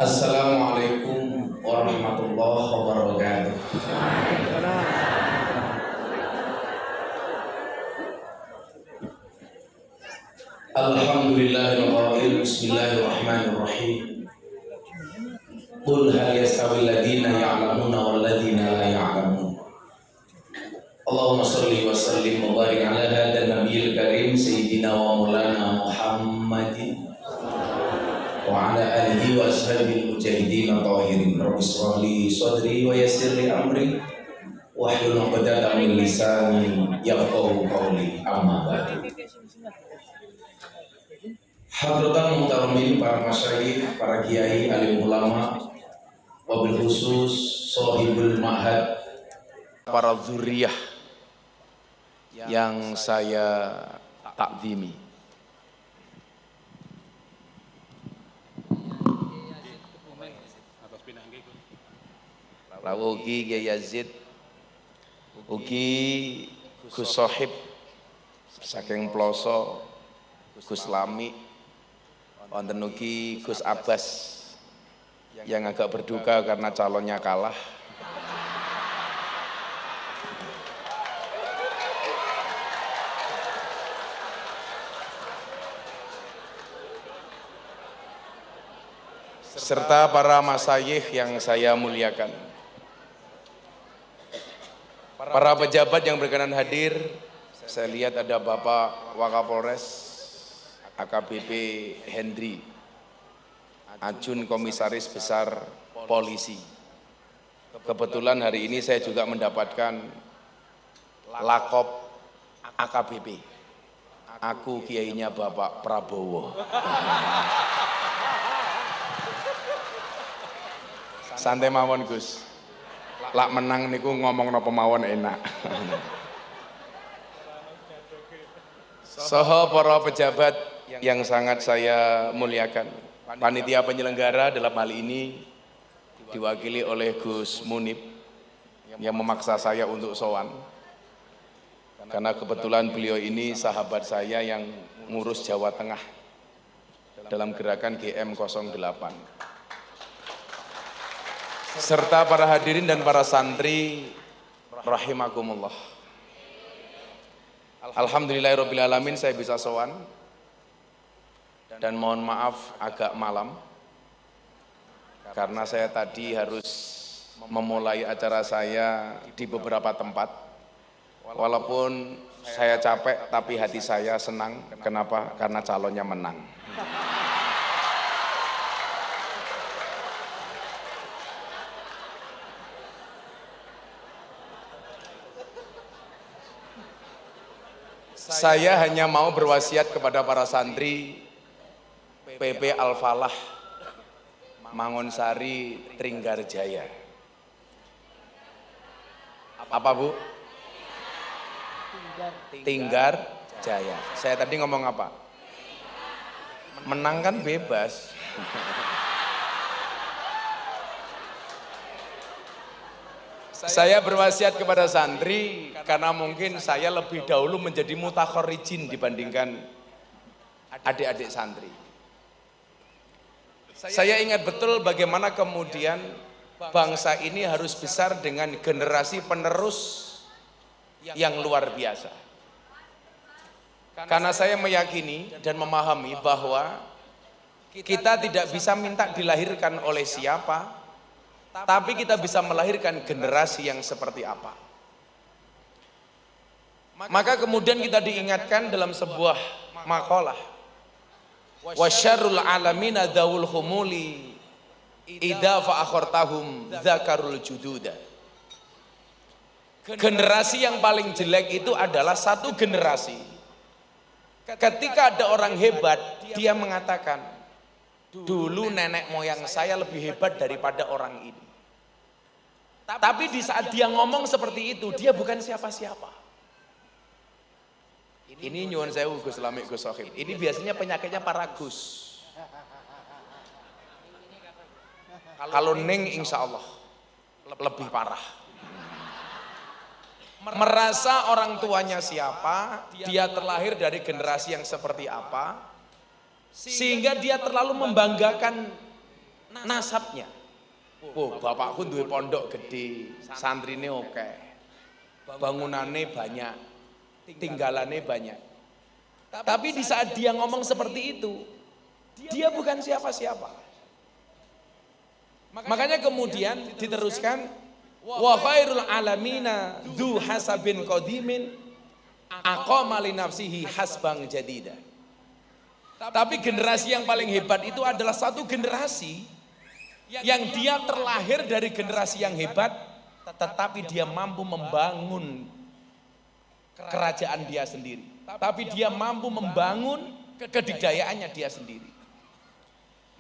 Assalamualaikum warahmatullahi wabarakatuh. Alhamdulillahil qail bismillahirrahmanirrahim. Qul hal yastawil ladzina ya'lamuna wal ladzina la ya'lamun. Allahumma shalli wa sallim wa barik ala hadzal nabiyil karim sayyidina wa maulana Muhammadin wa ala alihi wa ashabil mujahidin tahirin. Rabbi shrah li sadri wa yassir li amri wahlul 'uqdatam min lisani yafqahu qawli. Amma ba'du. Hadratan muhtaramin, para masyayikh, para kiai, alim ulama, wabil khusus sahibul ma'had, para dzurriyyah yang saya takzimi. Ugi Kiai Yazid, ugi Gus Sohib saking Ploso, Gus Lami, wonten ugi Gus Abbas yang agak berduka karena calonnya kalah. Serta para masyayikh yang saya muliakan. Para pejabat yang berkenan hadir, saya lihat ada Bapak Wakapolres AKBP Hendri, Ajun Komisaris Besar Polisi. Kebetulan hari ini saya juga mendapatkan lakop AKBP. Aku kiainya Bapak Prabowo. Santai mawon Gus. Lak menang niku ngomong napa mawon enak. Soho para pejabat yang sangat saya muliakan. Panitia penyelenggara dalam hal ini diwakili oleh Gus Munib yang memaksa saya untuk sowan. Karena kebetulan beliau ini sahabat saya yang ngurus Jawa Tengah dalam gerakan GM08. Serta para hadirin dan para santri rahimakumullah. Alhamdulillahirrabbilalamin saya bisa sowan dan mohon maaf agak malam karena saya tadi harus memulai acara saya di beberapa tempat. Walaupun saya capek tapi hati saya senang. Kenapa? Karena calonnya menang. Saya hanya mau berwasiat kepada para santri PP Al-Falah Mangonsari Tringgarjaya. Apa Bu? Tinggarjaya. Saya tadi ngomong apa? Menang kan bebas. Saya berwasiat kepada santri karena mungkin saya lebih dahulu menjadi mutakhorijin dibandingkan adik-adik santri. Saya ingat betul bagaimana kemudian bangsa ini harus besar dengan generasi penerus yang luar biasa. Karena saya meyakini dan memahami bahwa kita tidak bisa minta dilahirkan oleh siapa, tapi kita bisa melahirkan generasi yang seperti apa. Maka kemudian kita diingatkan dalam sebuah makalah, wasyarrul alamina dawul humuli idza fa'akhartahum dzakarul jududa. Generasi yang paling jelek itu adalah satu generasi ketika ada orang hebat, dia mengatakan, dulu nenek moyang saya lebih hebat daripada orang ini. Tapi di saat dia ngomong seperti itu, dia bukan siapa-siapa. Ini nyuwun sewu Gus Lami, Gus Sohib. Ini biasanya penyakitnya para Gus. Kalau Ning insya Allah lebih parah. Merasa orang tuanya siapa, dia terlahir dari generasi yang seperti apa, sehingga dia terlalu membanggakan nasabnya. Oh, bapakku duwe pondok gede, santrine oke, bangunannya banyak, tinggalannya banyak. Tapi di saat dia ngomong seperti itu, dia bukan siapa-siapa. Makanya kemudian diteruskan, wa khairul alamina du hasabin qadimin aqama li nafsihi hasbang jadida. Tapi generasi yang paling hebat itu adalah satu generasi yang dia terlahir dari generasi yang hebat, tetapi dia mampu membangun kerajaan dia sendiri. Tapi dia mampu membangun kedidayaannya dia sendiri.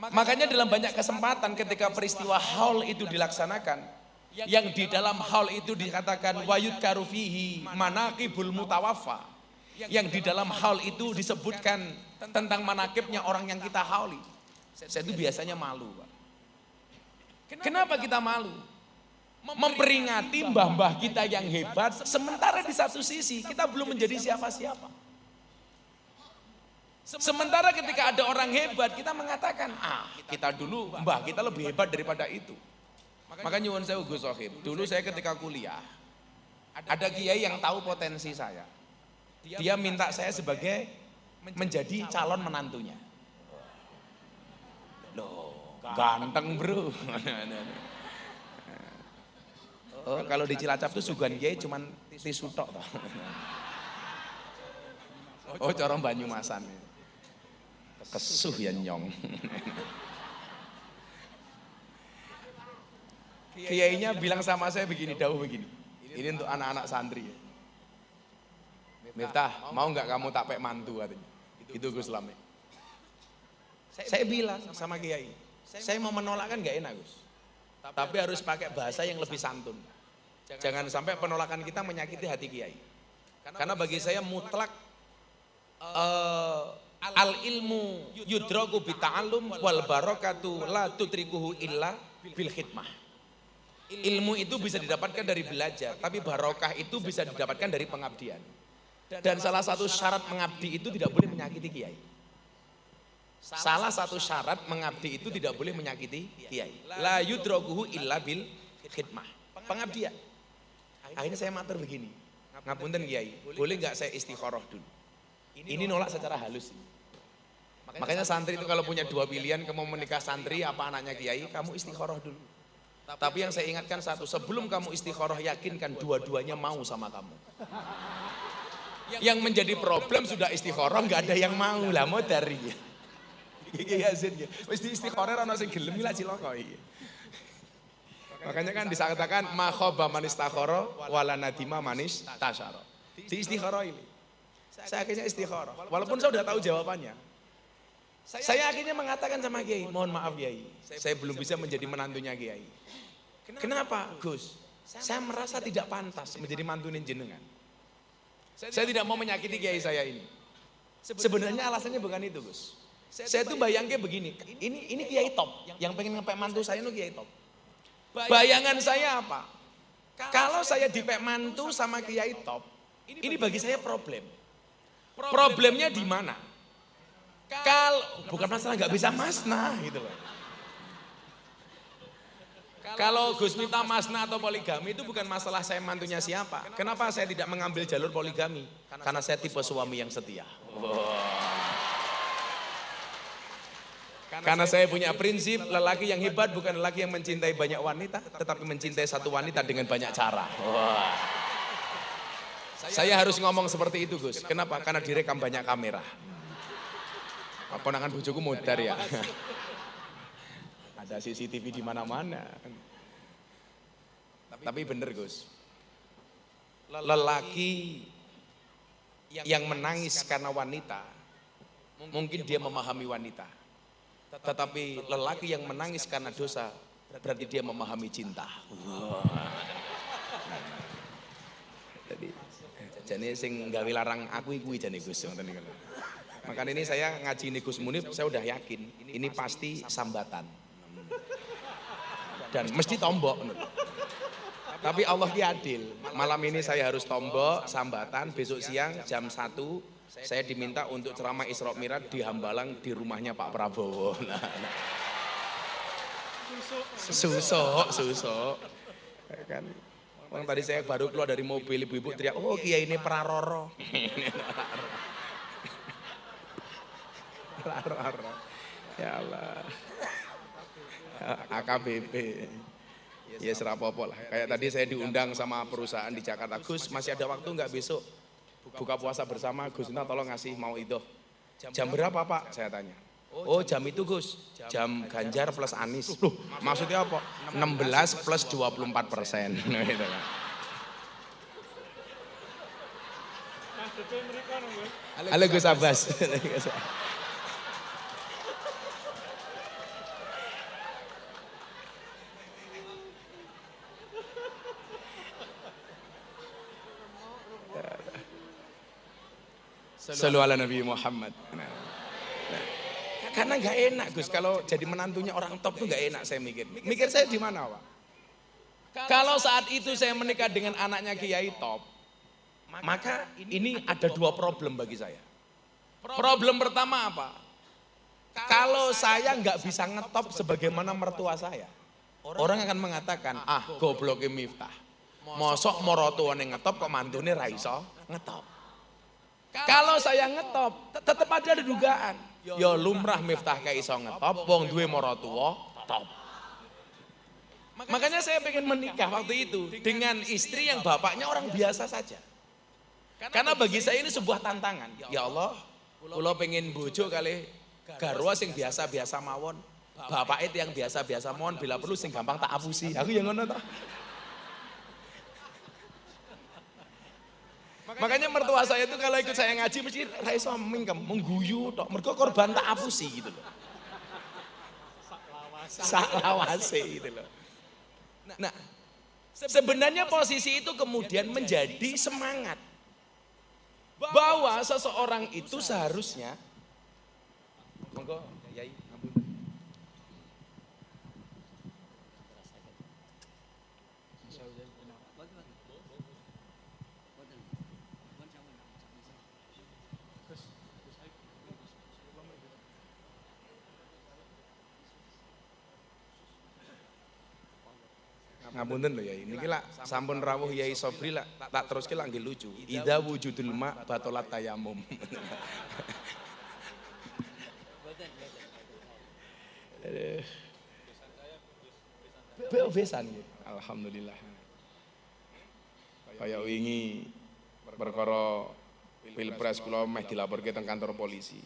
Makanya dalam banyak kesempatan ketika peristiwa haul itu dilaksanakan, yang di dalam haul itu dikatakan wayud karufihi manaqibul mutawaffa, yang di dalam haul itu disebutkan tentang manakibnya orang yang kita hauli. Saya itu biasanya malu, Pak. Kenapa kita malu? Memperingati mbah-mbah kita yang hebat, sementara di satu sisi kita belum menjadi siapa-siapa. Sementara ketika ada orang hebat, kita mengatakan, kita dulu mbah kita lebih hebat daripada itu. Makanya nyuwun saya Gus Sohib, dulu saya ketika kuliah, ada kiai yang tahu potensi saya. Dia minta saya sebagai menjadi calon menantunya. Loh, ganteng bro. Oh, kalau di Cilacap tuh sugan kiai cuman tisu tok toh. Oh, corong Banyumasan. Kesuh ya nyong. Kiainya bilang sama saya begini, dawuh begini. Ini untuk anak-anak santri. Miftah, mau nggak kamu tak pek mantu katanya. Itu Gus Lame. Saya bilang sama kiai, saya mau menolak kan nggak enak Gus. Tapi harus pakai bahasa yang lebih santun. Jangan sampai penolakan kita menyakiti hati kiai. Karena bagi saya mutlak al ilmu yudraku bita'allum wal barakatu la tutrikuhu illa bil khidmah. Ilmu itu bisa didapatkan dari belajar, tapi barokah itu bisa didapatkan dari pengabdian. Dan salah satu syarat mengabdi itu tidak boleh menyakiti kiai. Salah satu syarat mengabdi itu tidak boleh menyakiti kiai. La yudrakuhu illa bil khidmah. Pengabdian. Akhirnya saya matur begini. Ngapunten kiai, boleh nggak saya istikharah dulu? Ini nolak secara halus. Makanya santri itu kalau punya dua pilihan, kamu menikah santri apa anaknya kiai, kamu istikharah dulu. Tapi yang saya ingatkan satu, sebelum kamu istikharah yakinkan dua-duanya mau sama kamu. Yang menjadi problem sudah istikharah nggak ada yang mau lah, mau dari. Iya Zin ya. Wis istikharah ana sing gelem lak cilaka iki. Makanya kan disatakan ma khaba man istakhara wala nadima manis tasyara. Di istikharah ini. Saya akhirnya istikharah. Walaupun saya sudah tahu jawabannya. Saya akhirnya mengatakan sama Kiai, mohon maaf Kiai, saya belum bisa menjadi menantunya Kiai. Kenapa Gus? Saya merasa tidak pantas menjadi mantunin jenengan. Saya tidak mau menyakiti Kiai saya ini. Sebenarnya alasannya bukan itu Gus. Saya tuh bayangnya begini, ini Kiai top, yang pengen ngepek mantu saya itu Kiai top. Bayangan saya apa? Kalau saya dipek mantu sama Kiai top, ini bagi saya problem. Problemnya di mana? Kalau bukan masalah nggak bisa masnah gitu loh. Kalau Gus minta masnah atau poligami itu bukan masalah saya mantunya siapa. Kenapa saya tidak mengambil jalur poligami? Karena saya tipe suami yang setia. Karena saya punya prinsip lelaki yang hebat bukan lelaki yang mencintai banyak wanita, tetapi mencintai satu wanita dengan banyak cara. Saya harus ngomong seperti itu Gus. Kenapa? Karena direkam banyak kamera. Konangan bojoku modar ya. Ada CCTV di mana-mana. Tapi bener Gus. Lelaki yang menangis karena wanita, mungkin dia memahami wanita. Tetapi lelaki yang menangis karena dosa, berarti dia memahami cinta. Jadi sing gawe larang aku iku jane Gus. Makanya ini saya ngaji ini Gus Munif, saya udah yakin ini pasti sambatan. Dan mesti tombok. Tapi Allah ki adil. Malam ini saya harus tombok, sambatan, besok siang jam 1 saya diminta untuk ceramah Isra Mi'raj di Hambalang di rumahnya Pak Prabowo. Susuk. Kan orang tadi saya baru keluar dari mobil, ibu-ibu teriak, oh kiai ini praroro. Praroro. Ya Allah. AKBP. Ya serapopo lah. Kayak tadi saya diundang sama perusahaan di Jakarta. Gus, masih ada waktu nggak besok buka puasa bersama? Gus, nah tolong ngasih mau itu. Jam berapa Pak? Saya tanya. Oh jam itu Gus, jam Ganjar plus Anies. Loh, maksudnya apa? 16 plus 24%. Gitu kan. Halo Gus Abbas. Sallu ala Nabi Muhammad. Karena nggak enak Gus, kalau jadi menantunya orang top tuh nggak enak saya mikir. Mikir saya di mana Pak? Kalau saat itu saya menikah dengan anaknya Kiai top, maka ini ada dua problem bagi saya. Problem pertama apa? Kalau saya nggak bisa ngetop sebagaimana mertua saya, orang akan mengatakan, ah gobloknya Miftah. Mosok morotuane ngetop kok mantune ra iso ngetop. Kalau saya ngetop, tetap ada dugaan. Ya lumrah Miftah kayak iso ngetop, wong duwe morotuwa top. Makanya saya pengen menikah waktu itu dengan istri yang bapaknya orang biasa saja. Karena bagi saya ini sebuah tantangan. Ya Allah, kula pengen bojo kali garwa sing biasa-biasa mawon. Bapak itu yang biasa-biasa mawon, bila perlu sing gampang tak apusi. Aku yang ngono ta. Makanya mertua saya itu kalau ikut saya ngaji mesti ra iso mingkem, mengguyu tok. Mergo korban tak apusi gitu loh. Sak lawase gitu loh. Nah, sebenarnya posisi itu kemudian menjadi semangat bahwa seseorang itu seharusnya monggo Yai ampun. Ngapunten lho Yai, niki lak sampun rawuh Yai Sobri lak tak teruske lak nggih lucu. Idza wujudul ma batolat tayamum. Besan gitu. Alhamdulillah. Kaya wingi perkara Pilpres kula meh dilaporke teng kantor polisi.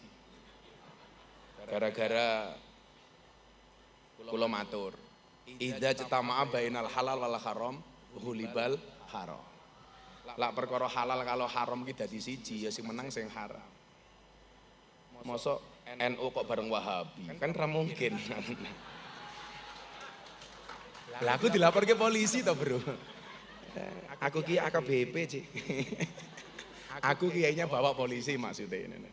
Gara-gara kula matur idza cetama'a bainal halal wal haram hulibal haram. Lak perkara halal kalau haram ki dadi siji ya sing menang sing haram. Mosok NU kok bareng Wahabi? Kan ra mungkin. Lah aku dilaporke polisi to, Bro. Aku ki AKBP, Cik. Aku kiyainya bawa polisi maksudnya ini.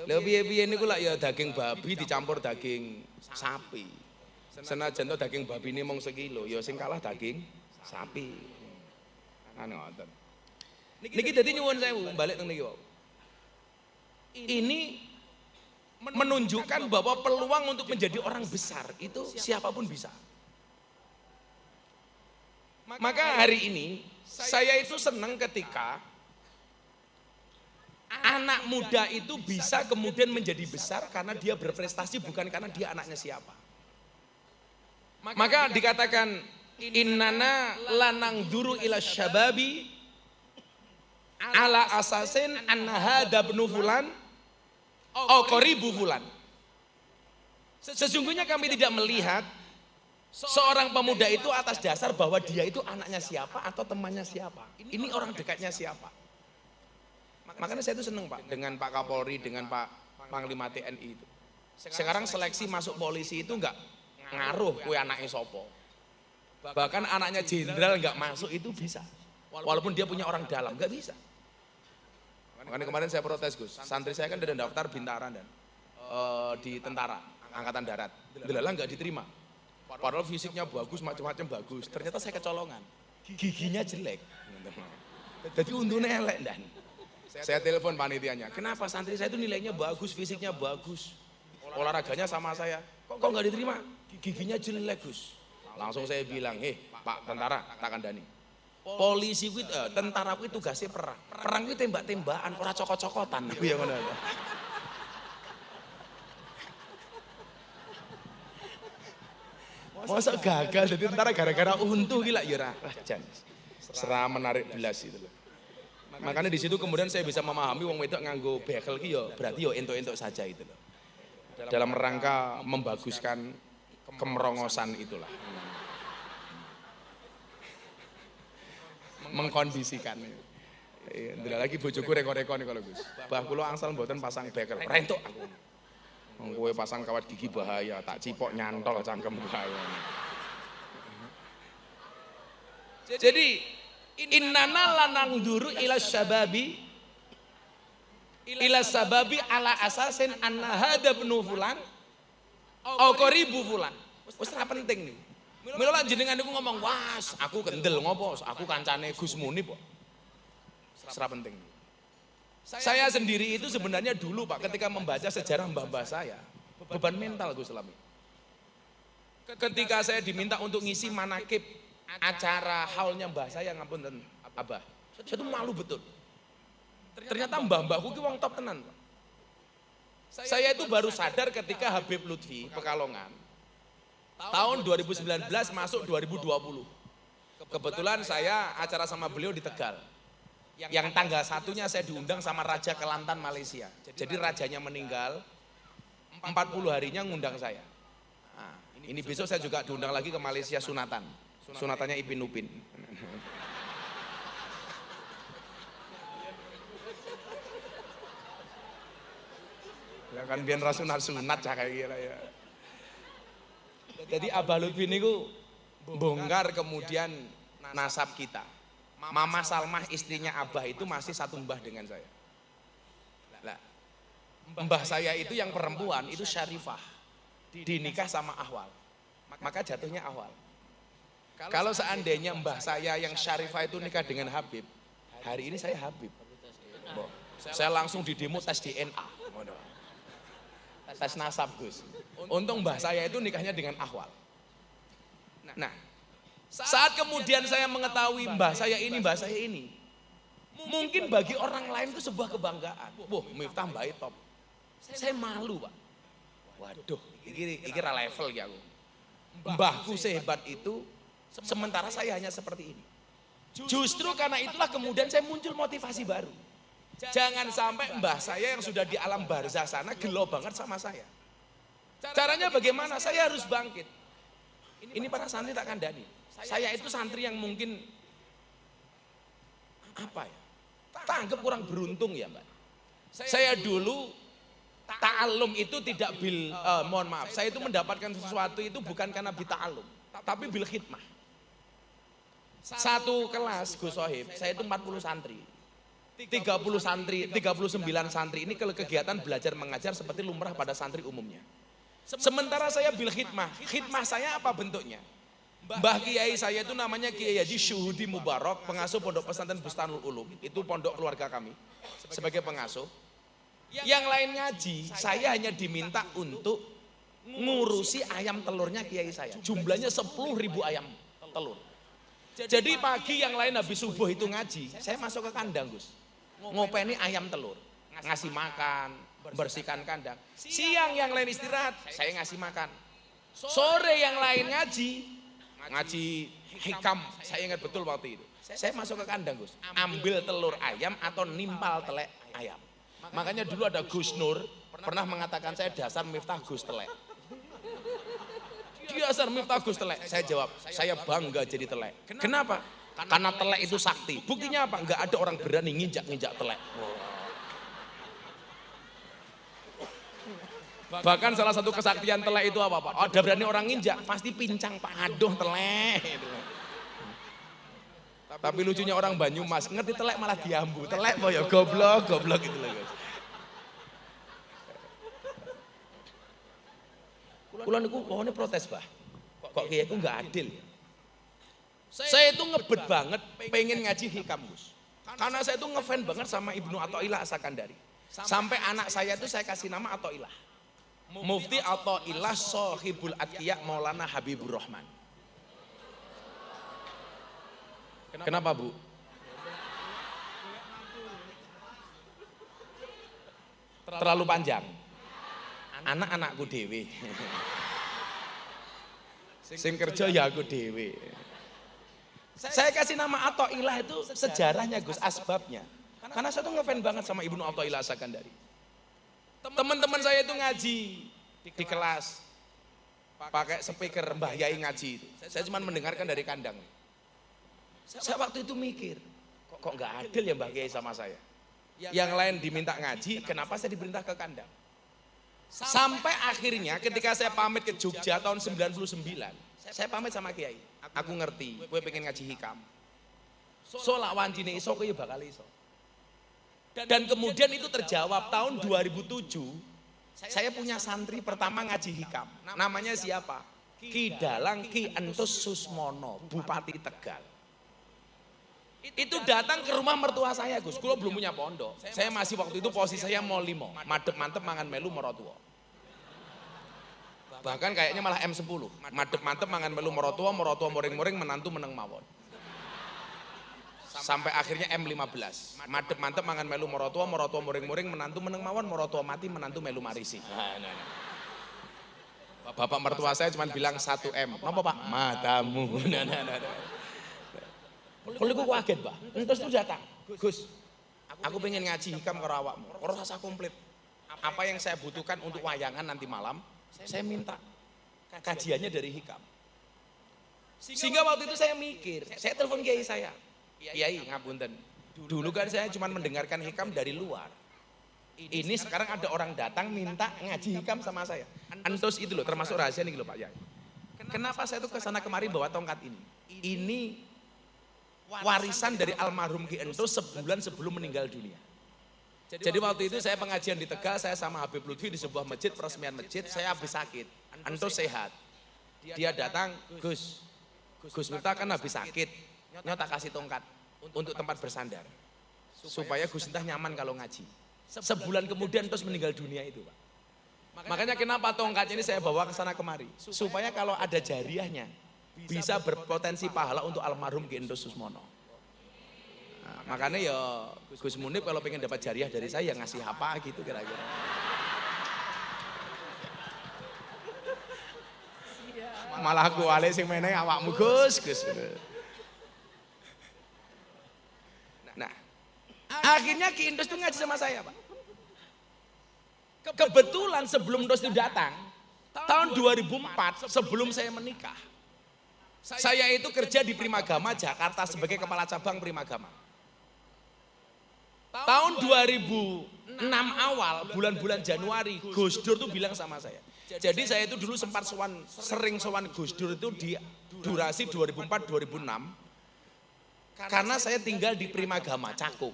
Lha piye-piye niku lak ya daging babi dicampur daging sapi. Senajan to daging babi ini mung sekilo, ya sing kalah daging sapi. Anu ngoten. Niki dadi nyuwun sewu, balik teng niki wae. Ini menunjukkan bahwa peluang untuk menjadi orang besar itu siapapun bisa. Maka hari ini saya itu senang ketika anak muda itu bisa kemudian menjadi besar karena dia berprestasi bukan karena dia anaknya siapa. Maka dikatakan innana lanang duru ila syababi ala asasin anna hadza ibnu fulan au qaribu fulan. Sesungguhnya kami tidak melihat seorang pemuda itu atas dasar bahwa dia itu anaknya siapa atau temannya siapa. Ini orang dekatnya siapa. Makanya saya itu senang Pak dengan Pak Kapolri, dengan Pak Panglima TNI itu. Sekarang seleksi masuk polisi itu enggak ngaruh kue anaknya sopo. Bahkan anaknya jenderal enggak masuk itu bisa. Walaupun dia punya orang dalam, enggak bisa. Makanya kemarin saya protes Gus, santri saya kan ada daftar bintaran dan di tentara, angkatan darat. Delalah enggak diterima. Padahal fisiknya bagus, macam-macam bagus. Ternyata saya kecolongan. Giginya jelek. Jadi untungnya elek dan. Saya telepon panitianya, kenapa santri saya itu nilainya bagus, fisiknya bagus. olahraganya sama saya. Kok nggak diterima? Giginya jelek Gus. Langsung saya bilang, Pak tentara, tak kandani. Polisi kuwi tentara kuwi tugasnya perang. Perang kuwi tembak-tembakan, ora cokot-cokotan. Kuwi yang ngono. Masa gagal jadi tentara gara-gara untu gila ya ora. Jan. Serah menarik belas itu loh. Makanya di situ kemudian saya bisa memahami wong wedok nganggo bekel ki ya berarti ya entuk-entuk saja itu loh. Dalam rangka membaguskan kemerongosan itulah. Mengkondisikan. Iya, lagi bojoku reko-reko nih kalau Gus. Bah kula angsal mboten pasang bekel. Ora entuk aku. Wong kowe pasang kawat gigi bahaya, tak cipok nyantol cangkem bahaya. Jadi innana lanangduru ila sababi ala asasin anna hada ibnu fulan au qaribu fulan. Wis ora penting nih. Mila lan jenengan niku ngomong, "Was, aku kendel ngopo? Aku kancane Gus Munib kok." Ora penting. Saya sendiri itu sebenarnya dulu Pak ketika membaca sejarah mbah-mbah saya, beban mental Gus Lami. Ketika saya diminta untuk ngisi manakib acara haulnya mbah saya ngapunten Abah. Saya tuh malu betul. Ternyata mbah-mbahku ki wong top tenan, Pak. Saya itu baru sadar ketika Habib Lutfi Pekalongan tahun 2019 masuk 2020. Kebetulan saya acara sama beliau di Tegal. Yang tanggal 1-nya saya diundang sama Raja Kelantan Malaysia. Jadi rajanya meninggal, 40 harinya ngundang saya. Nah, ini besok saya juga diundang lagi ke Malaysia sunatan. Sunatannya Ipin Upin. Ya kan biar sunat cah kayak gila ya. Jadi Abah Lutfi niku bongkar kemudian nasab kita. Mama Salmah istrinya Abah itu masih satu mbah dengan saya. Nah, mbah saya itu yang perempuan itu Syarifah. Dinikah sama Ahwal. Maka jatuhnya Ahwal. Kalau seandainya mbah saya yang Syarifah itu nikah dengan Habib, hari ini saya Habib. Saya langsung di demo tes DNA. Tes nasab Gus. Untung mbah saya itu nikahnya dengan Ahwal. Nah, saat kemudian saya mengetahui mbah saya ini, mungkin bagi orang lain itu sebuah kebanggaan. Wah, Miftah Mbah top. Saya malu Pak. Waduh, ini level ya aku. Mbahku sehebat itu, sementara saya hanya seperti ini. Justru karena itulah kemudian saya muncul motivasi baru. Jangan sampai mbah saya yang sudah di alam barzah sana gelo banget sama saya. Caranya bagaimana? Saya harus bangkit. Ini para santri tak kandani. Saya itu santri yang mungkin apa ya? Tanggap kurang beruntung ya Mbak. Saya dulu ta'allum itu tidak mohon maaf, saya itu mendapatkan sesuatu itu bukan karena bita'allum, tapi bil khidmah. Satu kelas Gus Sohib, saya itu 40 santri. 30 santri, 39 santri ini kalau kegiatan belajar mengajar seperti lumrah pada santri umumnya. Sementara saya bil khidmah, khidmah saya apa bentuknya? Mbah Kiai saya itu namanya Kiai Haji Syuhudi Mubarak, pengasuh Pondok Pesantren Bustanul Ulum. Itu pondok keluarga kami sebagai pengasuh. Yang lain ngaji, saya hanya diminta untuk ngurusi ayam telurnya Kiai saya. Jumlahnya 10.000 ayam telur. Jadi pagi yang lain habis subuh itu ngaji, saya masuk ke kandang Gus. Ngopeni ayam telur, ngasih makan, bersihkan kandang. Siang yang lain istirahat, saya ngasih makan. Sore yang lain ngaji hikam, saya ingat betul waktu itu. Saya masuk ke kandang Gus, ambil telur ayam atau nimpal telek ayam. Makanya dulu ada Gus Nur pernah mengatakan saya dasar Miftah Gus Telek. Dasar Miftah Gus Telek. Saya jawab, saya bangga jadi telek. Kenapa? Karena telek itu sakti. Buktinya apa? Enggak ada orang berani nginjak-nginjak telek. Bahkan salah satu kesaktian telek itu apa Pak? Oh, ada berani orang nginjak, pasti pincang Pak. Aduh telek. Tapi lucunya orang Banyumas, ngerti telek malah diambu. Telek boyo goblok gitu loh guys. Kulo niku pohonnya protes Bah. Kok kiai ku nggak adil ya? Saya itu ngebet banget pengen ngaji hikam Gus. Karena saya itu ngefan banget sama Ibnu Athaillah As-Sakandari. Sampai anak saya itu saya kasih nama Athaillah. Mufti Athaillah Shahibul Atqiya Maulana Habibur Rahman. Kenapa Bu? Terlalu panjang. Anak-anakku dewe. Sing kerja ya aku dewe. Saya kasih nama Athaillah itu sejarahnya Gus, asbabnya. Karena saya tuh ngefans banget sama Ibnu Athaillah Sakandari. Teman-teman saya itu ngaji di kelas. Pakai speaker Mbah Yai ngaji itu. Saya cuma mendengarkan dari kandang. Saya waktu itu mikir, kok nggak adil ya Mbah Yai sama saya. Yang lain diminta ngaji, kenapa saya diperintah ke kandang? Sampai akhirnya ketika saya pamit ke Jogja tahun 99, saya pamit sama Kiai. Aku ngerti, gue pengen ngaji hikam. So lak wancine iso kowe ya bakal iso. Dan kemudian itu terjawab tahun 2007, saya punya santri pertama ngaji hikam. Namanya siapa? Ki Dalang Ki Entus Susmono, Bupati Tegal. Itu datang ke rumah mertua saya Gus, kulo belum punya pondok. Saya masih waktu itu posisi saya mau limo, madep mantep mangan melu mertua. Bahkan kayaknya malah M10, madep mantep mangan melu mertua moring-moring menantu meneng mawon. Sampai akhirnya M15, madep mantep mangan melu mertua moring-moring menantu meneng mawon, mertua mati menantu melu marisi. Bapak mertua saya cuma bilang 1M, apa Pak? Matamu. Kalau aku kaget Pak, terus itu datang, Gus, aku pengen ngaji hikam ke awakmu, orang rasa komplit. Apa yang saya butuhkan untuk wayangan nanti malam, saya minta kajiannya dari hikam. Sehingga waktu itu saya mikir, saya telepon kiai saya, Kiai ngapunten, dulu kan saya cuma mendengarkan hikam dari luar. Ini sekarang ada orang datang minta ngaji hikam sama saya. Entus itu loh, termasuk rahasia nih loh Pak Yai. Kenapa saya tuh kesana kemari bawa tongkat ini? Ini warisan dari almarhum Ki Entus sebulan sebelum meninggal dunia. Jadi waktu itu saya pengajian di Tegal, saya sama Habib Lutfi di sebuah masjid, peresmian masjid, saya habis sakit. Entus sehat. Dia datang, Gus Miftah kan habis sakit, nyota kasih tongkat untuk tempat bersandar. Supaya Gus Miftah nyaman kalau ngaji. Sebulan kemudian Entus meninggal dunia itu Pak. Makanya kenapa tongkat ini saya bawa ke sana kemari. Supaya kalau ada jariahnya, bisa berpotensi pahala untuk almarhum Ki Entus Susmono. Nah, makanya ya Gus Munib kalau pengen dapat jariah dari saya ngasih apa gitu kira-kira. Malah aku wale sing meneh awakmu Gus. Nah, akhirnya Ki Entus tuh ngaji sama saya Pak. Kebetulan sebelum Entus itu datang, tahun 2004 sebelum saya menikah, saya itu kerja di Primagama Jakarta sebagai kepala cabang Primagama. Tahun 2006 awal, bulan-bulan Januari, Gus Dur tuh bilang sama saya. Jadi saya itu dulu sempat sering sowan Gus Dur itu di durasi 2004-2006. Karena saya tinggal di Primagama, Cakung.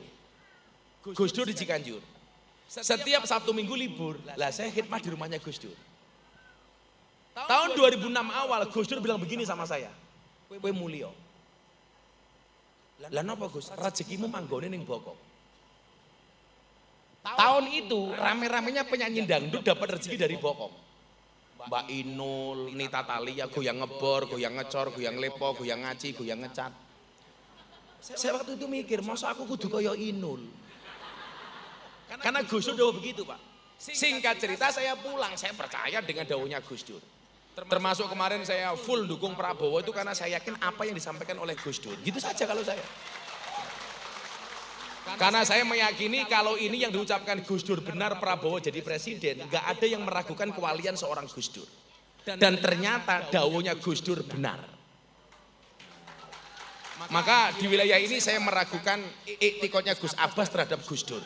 Gus Dur di Cikanjur. Setiap Sabtu Minggu libur, lah saya khidmat di rumahnya Gus Dur. Tahun 2006 awal Gus Dur bilang begini sama saya, kowe mulya. Lah napa Gus? Rezekimu manggone ning Bokong. Tahun itu rame-ramenya penyanyi dangdut dapat rezeki dari Bokong. Mbak Inul, Nita Talia, goyang ngebor, goyang ngecor, goyang lepo, goyang ngaji, goyang ngecat. Saya waktu itu mikir, masa aku kudu kaya Inul? Karena Gus Dur udah begitu Pak. Singkat cerita saya pulang, saya percaya dengan dawuhnya Gus Dur. Termasuk kemarin saya full dukung Prabowo itu karena saya yakin apa yang disampaikan oleh Gus Dur. Gitu saja kalau saya. Karena saya meyakini kalau ini yang diucapkan Gus Dur benar Prabowo jadi presiden, nggak ada yang meragukan kewalian seorang Gus Dur. Dan ternyata dawuhnya Gus Dur benar. Maka di wilayah ini saya meragukan iktikadnya Gus Abbas terhadap Gus Dur.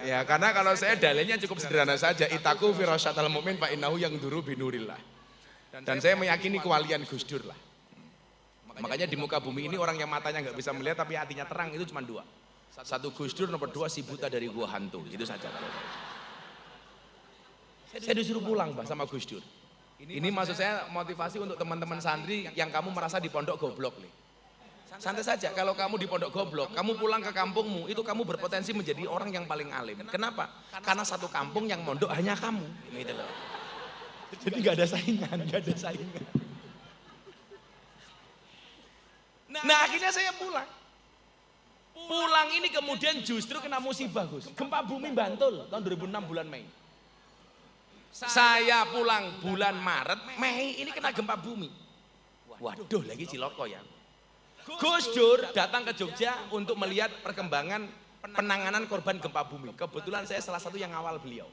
Ya karena kalau saya dalilnya cukup sederhana saja, itaku firasyatal mu'min fa innahu yang duru binurillah. Dan saya meyakini kewalian Gus Dur lah. Makanya di muka bumi ini orang yang matanya nggak bisa melihat tapi hatinya terang itu cuma dua. Satu Gus Dur, nomor dua si buta dari gua hantu. Itu saja kalau saya. Saya disuruh pulang Mbah sama Gus Dur. Ini maksud saya motivasi untuk teman-teman santri yang kamu merasa di pondok goblok nih. Santai saja, kalau kamu di pondok goblok, kamu pulang ke kampungmu, itu kamu berpotensi menjadi orang yang paling alim. Kenapa? Karena satu kampung yang mondok hanya kamu. Gitu loh. Jadi gak ada saingan, gak ada saingan. Nah akhirnya saya pulang. Pulang ini kemudian justru kena musibah Gus. Gempa bumi Bantul tahun 2006 bulan Mei. Saya pulang bulan Maret, Mei ini kena gempa bumi. Waduh lagi ciloko ya. Gus Dur datang ke Jogja untuk melihat perkembangan penanganan korban gempa bumi. Kebetulan saya salah satu yang awal beliau.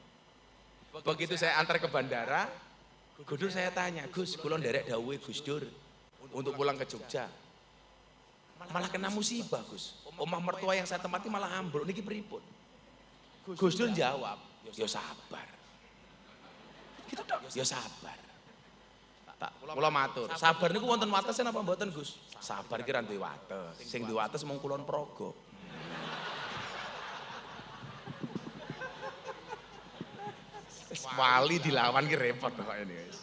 Begitu saya antar ke bandara, Gus Dur saya tanya, Gus, kulon derek dawuhe Gus Dur untuk pulang ke Jogja. Malah kena musibah Gus. Omah mertua yang saya tempati malah ambruk, niki pripun? Gus Dur jawab, ya sabar. Gitu dong, ya sabar. Kula matur, sabar niku wonten watese napa mboten Gus? Sabar iki ra duwe wates. Sing duwe wates mung kulon progo. Wali dilawan ki repot kok ini guys.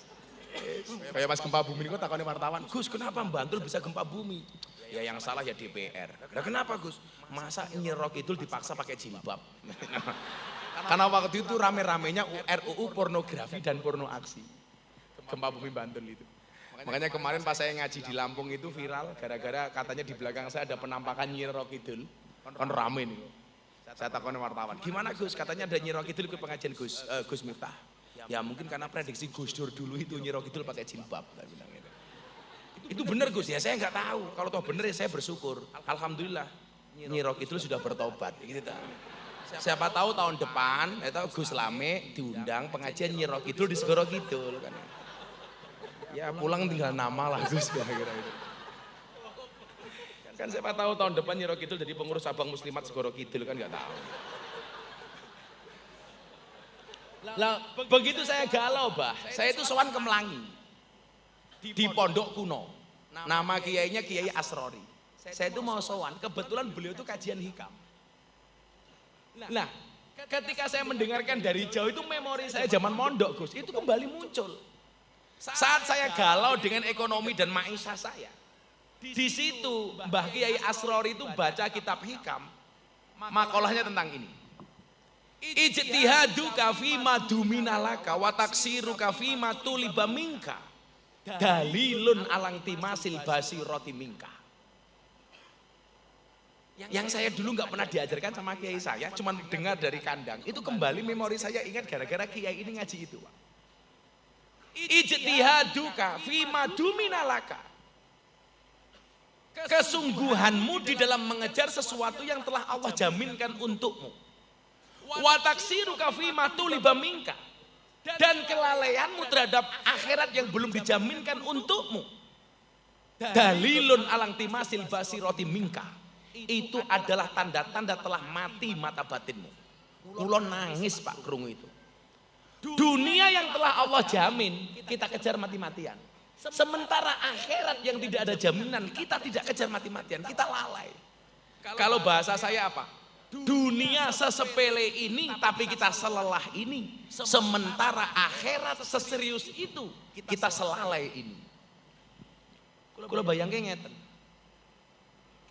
Kayak pas gempa bumi niku takone wartawan, Gus kenapa Bantul bisa gempa bumi? Ya yang salah ya DPR. Lah kenapa Gus? Masa Nyi Ro Kidul dipaksa pakai jilbab? Karena waktu itu rame-ramenya RUU pornografi dan porno aksi. Gempa bumi Bantul itu. Makanya kemarin pas saya ngaji di Lampung itu viral gara-gara katanya di belakang saya ada penampakan Nyi Ro Kidul. Kan rame nih. Saya takoni wartawan, gimana Gus? Katanya ada Nyi Ro Kidul ikut pengajian Gus Miftah. Ya mungkin karena prediksi Gus Dur dulu itu Nyi Ro Kidul pakai jilbab. Itu benar Gus ya, saya nggak tahu. Kalau toh benar ya saya bersyukur. Alhamdulillah Nyi Ro Kidul sudah bertobat. Gitu. Siapa tahu tahun depan itu Gus Lame diundang pengajian Nyi Ro Kidul di Segoro Kidul kan. Ya pulang tinggal nama lah Gus kira-kira itu. Kan siapa tahu tahun depan Nyi Ro Kidul jadi pengurus cabang Muslimat Segoro Kidul kan nggak tahu. Lah begitu saya galau bah, saya itu sowan ke Melangi di pondok kuno. Nama kiainya Kiai Asrori. Saya itu mau sowan, kebetulan beliau itu kajian hikam. Nah, ketika saya mendengarkan dari jauh itu memori saya zaman mondok Gus, itu kembali muncul. Saat saya galau dengan ekonomi dan maisha saya. Di situ Mbah Kiai Asrori itu baca kitab hikam. Makalahnya tentang ini. Ijtihaduka fima duminalaka wa taksiruka fima tuliba minka. Dalilun alang timasil basiroti minka. Yang saya dulu nggak pernah diajarkan sama kiai saya, cuma dengar dari kandang. Itu kembali memori saya ingat gara-gara kiai ini ngaji itu. Ijtihaduka fima duminalaka. Kesungguhanmu di dalam mengejar sesuatu yang telah Allah jaminkan untukmu. Wa taksiruka fima tuliba minka. Dan kelalaianmu terhadap akhirat yang belum dijaminkan untukmu. Dalilun alang timasil basiroti minka. Itu adalah tanda-tanda telah mati mata batinmu. Kulon nangis Pak krungu itu. Dunia yang telah Allah jamin kita kejar mati-matian. Sementara akhirat yang tidak ada jaminan kita tidak kejar mati-matian, kita lalai. Kalau bahasa saya apa? Dunia sesepele ini tapi kita selelah ini. Sementara akhirat seserius itu kita selalai ini. Kalau bayangin ngeten.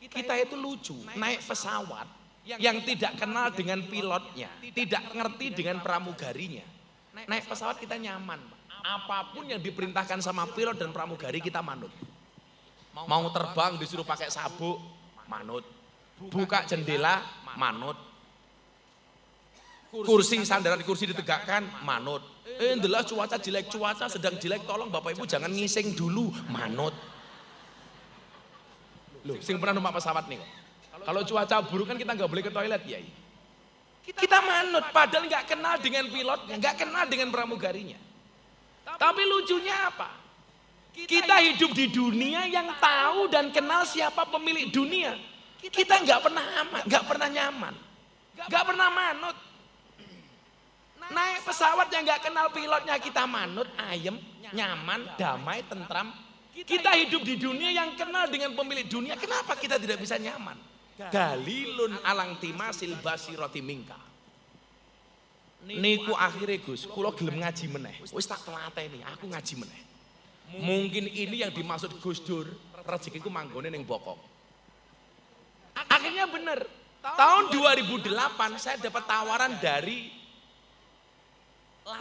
Kita itu lucu, naik pesawat yang tidak kenal dengan pilotnya, tidak ngerti dengan pramugarinya. Naik pesawat kita nyaman, apapun yang diperintahkan sama pilot dan pramugari kita manut. Mau terbang disuruh pakai sabuk, manut. Buka jendela, manut. Kursi sandaran kursi ditegakkan, manut. Ndelah cuaca jelek, cuaca sedang jelek, tolong Bapak Ibu jangan ngising dulu, manut. Loh, sing pernah numpak pesawat nih. Kalau cuaca buruk kan kita nggak boleh ke toilet ya. Kita manut, padahal nggak kenal dengan pilotnya, nggak kenal dengan pramugarinya. Tapi lucunya apa? Kita hidup di dunia yang tahu dan kenal siapa pemilik dunia. Kita nggak pernah aman, nggak pernah nyaman, nggak pernah manut. Naik pesawat yang nggak kenal pilotnya kita manut, ayem, nyaman, damai, tentram. Kita hidup di dunia yang kenal dengan pemilik dunia. Kenapa kita tidak bisa nyaman? Dalilun alang timasil basiroti minka. Niku akhirnya Gus, kula gelem ngaji meneh. Wis tak telateni, aku ngaji meneh. Mungkin ini yang dimaksud Gus Dur, rezekiku manggone ning bokong. Akhirnya bener. Tahun 2008 saya dapat tawaran dari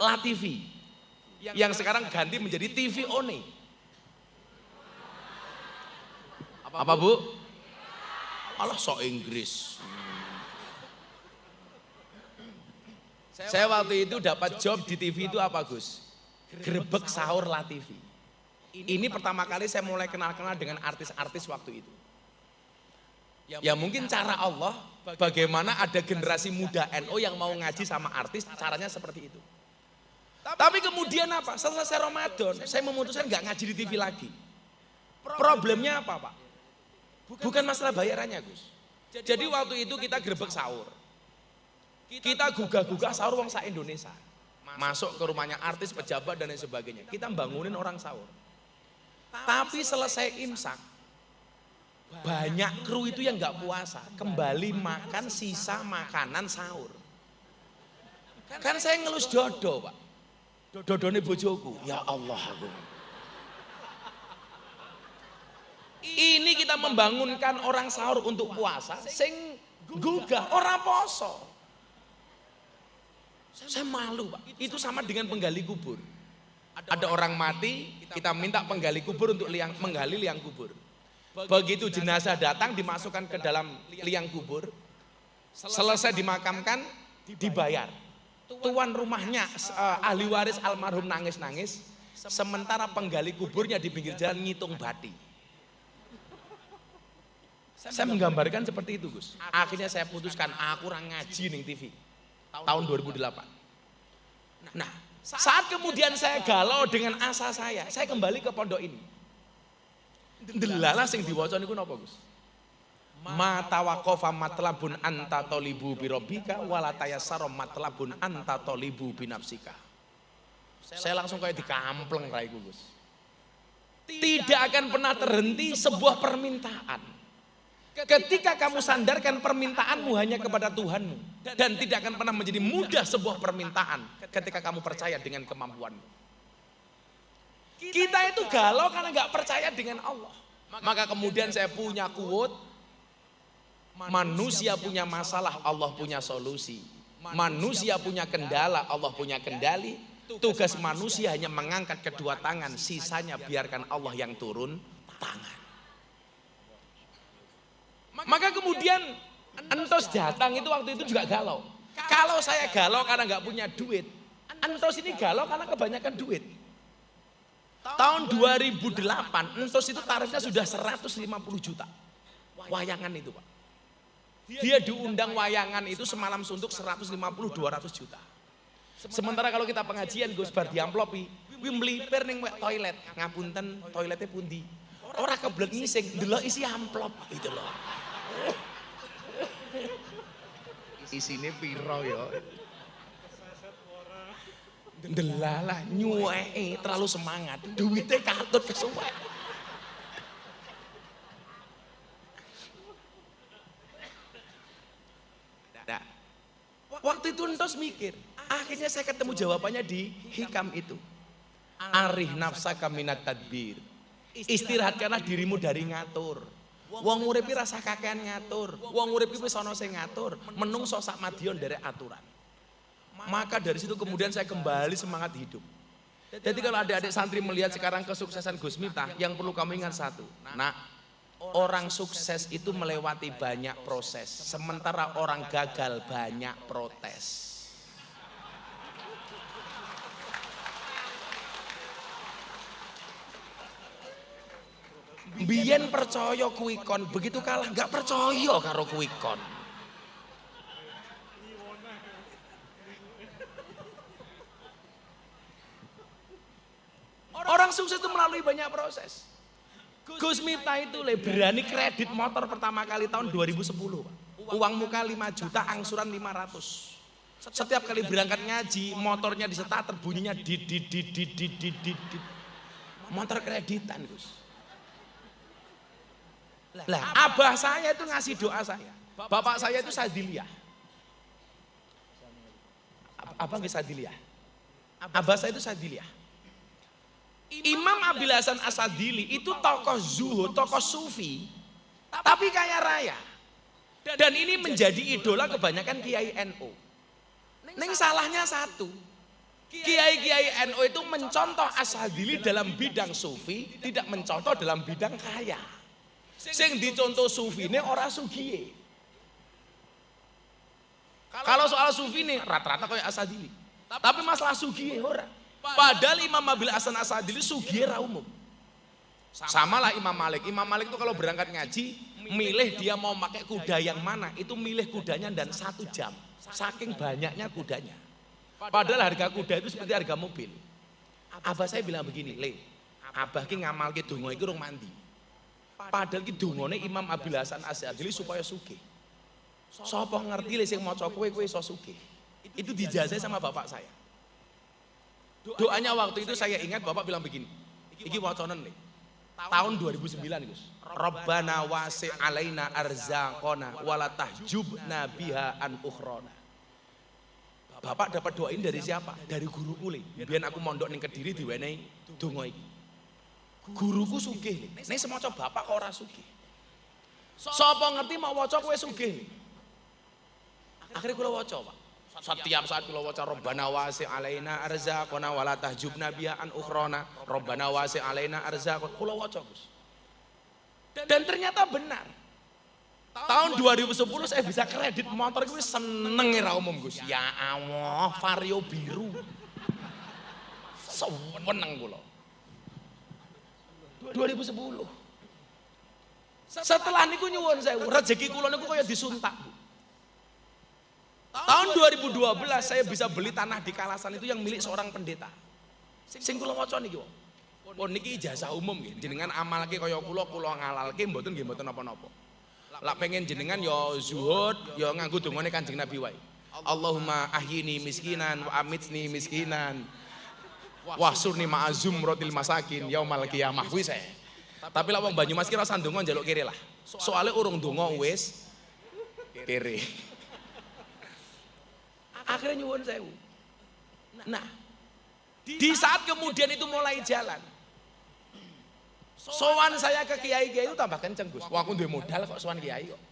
La TV yang sekarang ganti menjadi TV One. Apa Bu? Allah sok Inggris. Saya waktu itu dapat job di TV itu apa Gus? Grebek sahur La TV. Ini pertama kali saya mulai kenal-kenal dengan artis-artis waktu itu. Ya mungkin cara Allah, bagaimana ada generasi muda NU yang mau ngaji sama artis, caranya seperti itu. Tapi kemudian apa? Selesai Ramadan, saya memutuskan nggak ngaji di TV lagi. Problemnya apa Pak? Bukan masalah bayarannya Gus. Jadi waktu itu kita grebek sahur. Kita gugah-gugah sahur wong sak Indonesia. Masuk ke rumahnya artis, pejabat dan lain sebagainya. Kita bangunin orang sahur. Tapi selesai imsak, banyak kru itu yang nggak puasa, kembali makan sisa makanan sahur. Kan saya ngelus dodo Pak. Dodone bojoku. Ya Allah aku. Ini kita membangunkan orang sahur untuk puasa, sing gugah orang poso. Saya malu Pak, itu sama dengan penggali kubur. Ada orang mati, kita minta penggali kubur untuk menggali liang kubur. Begitu jenazah datang dimasukkan ke dalam liang kubur, selesai dimakamkan, dibayar. Tuan rumahnya ahli waris almarhum nangis-nangis, sementara penggali kuburnya di pinggir jalan ngitung bati. Saya menggambarkan seperti itu Gus. Akhirnya saya putuskan aku orang ngaji ning TV. Tahun 2008. Nah, saat kemudian saya galau dengan asa saya kembali ke pondok ini. Delala sing diwaca niku napa Gus? Ma tawaqafa matlabun anta tolibu bi rabbika wala tayassara matlabun anta tolibu bi nafsika. Saya langsung kayak dikampleng raiku Gus. Tidak akan pernah terhenti sebuah permintaan. Ketika kamu sandarkan permintaanmu hanya kepada Tuhanmu dan tidak akan pernah menjadi mudah sebuah permintaan ketika kamu percaya dengan kemampuanmu. Kita itu galau karena nggak percaya dengan Allah. Maka kemudian saya punya quote, manusia punya masalah, Allah punya solusi. Manusia punya kendala, Allah punya kendali. Tugas manusia hanya mengangkat kedua tangan, sisanya biarkan Allah yang turun tangan. Maka kemudian Entos datang itu waktu itu juga galau. Kalau saya galau karena nggak punya duit, Entos ini galau karena kebanyakan duit. Tahun 2008 Entos itu tarifnya sudah 150 juta. Wayangan itu Pak. Dia diundang wayangan itu semalam suntuk 150-200 juta. Sementara kalau kita pengajian Gus bar diamplopi, wi mlipir ning toilet, ngapunten toiletnya pundi. Ora keblek ngising, ndelok isi amplop gitu loh. Isine piro ya? Delalah nyuweke terlalu semangat, duitnya katut kesuwek. Nah, waktu itu Entos mikir, akhirnya saya ketemu jawabannya di hikam itu. Arih nafsaka minat tadbir. Istirahatkanlah dirimu dari ngatur. Wong uripi rasa kakean ngatur. Wong uripi wis ana sing ngatur. Menungso sak madya nderek aturan. Maka dari situ kemudian saya kembali semangat hidup. Jadi kalau adik-adik santri melihat sekarang kesuksesan Gus Miftah, yang perlu kamu ingat satu. Nah, orang sukses itu melewati banyak proses. Sementara orang gagal banyak protes. Biyen percaya kuwi kon, begitu kalah nggak percaya karo kuwi kon. Orang sukses itu melalui banyak proses. Gus Miftah itu berani kredit motor pertama kali tahun 2010. Uang muka 5 juta, angsuran 500. Setiap kali berangkat ngaji, motornya disetar bunyinya dit. Motor kreditan Gus. Lah, abah saya itu ngasih doa saya. Bapak saya itu Sadiliyah. Abah nggih Sadiliyah. Abah saya itu Sadiliyah. Imam Abil Hasan As-Sadili itu tokoh zuhud, tokoh sufi, tapi kaya raya. Dan ini menjadi idola kebanyakan Kiai NU. Neng salahnya satu, Kiai NU itu mencontoh As-Sadili dalam bidang sufi, tidak mencontoh dalam bidang kaya. Sing dicontoh sufi ini orang sugiye. Kalau soal sufi ini rata-rata kayak As-Sadili, tapi masalah sugiye orang. Padahal Imam Abil Hasan As-Sadili sugiye ra umum. Samalah Imam Malik. Imam Malik itu kalau berangkat ngaji, milih dia mau pakai kuda yang mana, itu milih kudanya dan 1 jam. Saking banyaknya kudanya. Padahal harga kuda itu seperti harga mobil. Abah saya bilang begini, Le, abah ki ngamal ki donga iki urung mandi. Padahal ki dongane Imam Abil Hasan As-Sadili supaya sugih. Sapa ngerti le sing maca kowe iso sugih. Itu dijazahi sama bapak saya. Doanya waktu itu saya ingat bapak bilang begini, iki waconen nih, tahun 2009 Gus. Rabbana wasi' alaina arzaqona wala tahjubna biha an ukhrona. Bapak dapat doa ini dari siapa? Dari guruku le. Biyen aku mondok ning Kediri diwenehi donga iki. Guruku sugih le. Nek semaca bapak kok ora sugih. Sapa ngerti mau waca kowe sugih le. Akhirnya kula waca, Pak. Setiap saat kula waca Rabbana wasi' alaina arzaqona wala tahjubna biha an ukhrona. Rabbana wasi' alaina arzaqona. Kula waca, Gus. Dan ternyata benar. Tahun 2010 saya bisa kredit motor itu seneng ra umum, Gus. Ya Allah, Vario biru. Seneng kula. 2010. Setelah niku nyuwun sewu, rezeki kula niku kaya disuntak, Bu. Tahun 2012 saya bisa beli tanah di Kalasan itu yang milik seorang pendeta. Sing kula waca niki, pun niki ijazah umum nggih. Jenengan amalke kaya kula ngalalke mboten nggih mboten napa-napa. Lah pengen jenengan ya zuhud, ya nganggo dongane Kanjeng Nabi wae. Allahumma ahyini miskinan wa amitni miskinan. Wahsurni ma'azum rotil masakin yaumal qiyamah kuwi saya. Tapi lah wong Banyumas ki rasa ndonga njaluk kere lah. Soale urung ndonga wis kere. Akhirnya nyuwun sewu. Nah, di saat kemudian itu mulai jalan, sowan saya ke kiai-kiai itu tambah kenceng, Gus. Wah, aku duwe modal kok sowan kiai kok.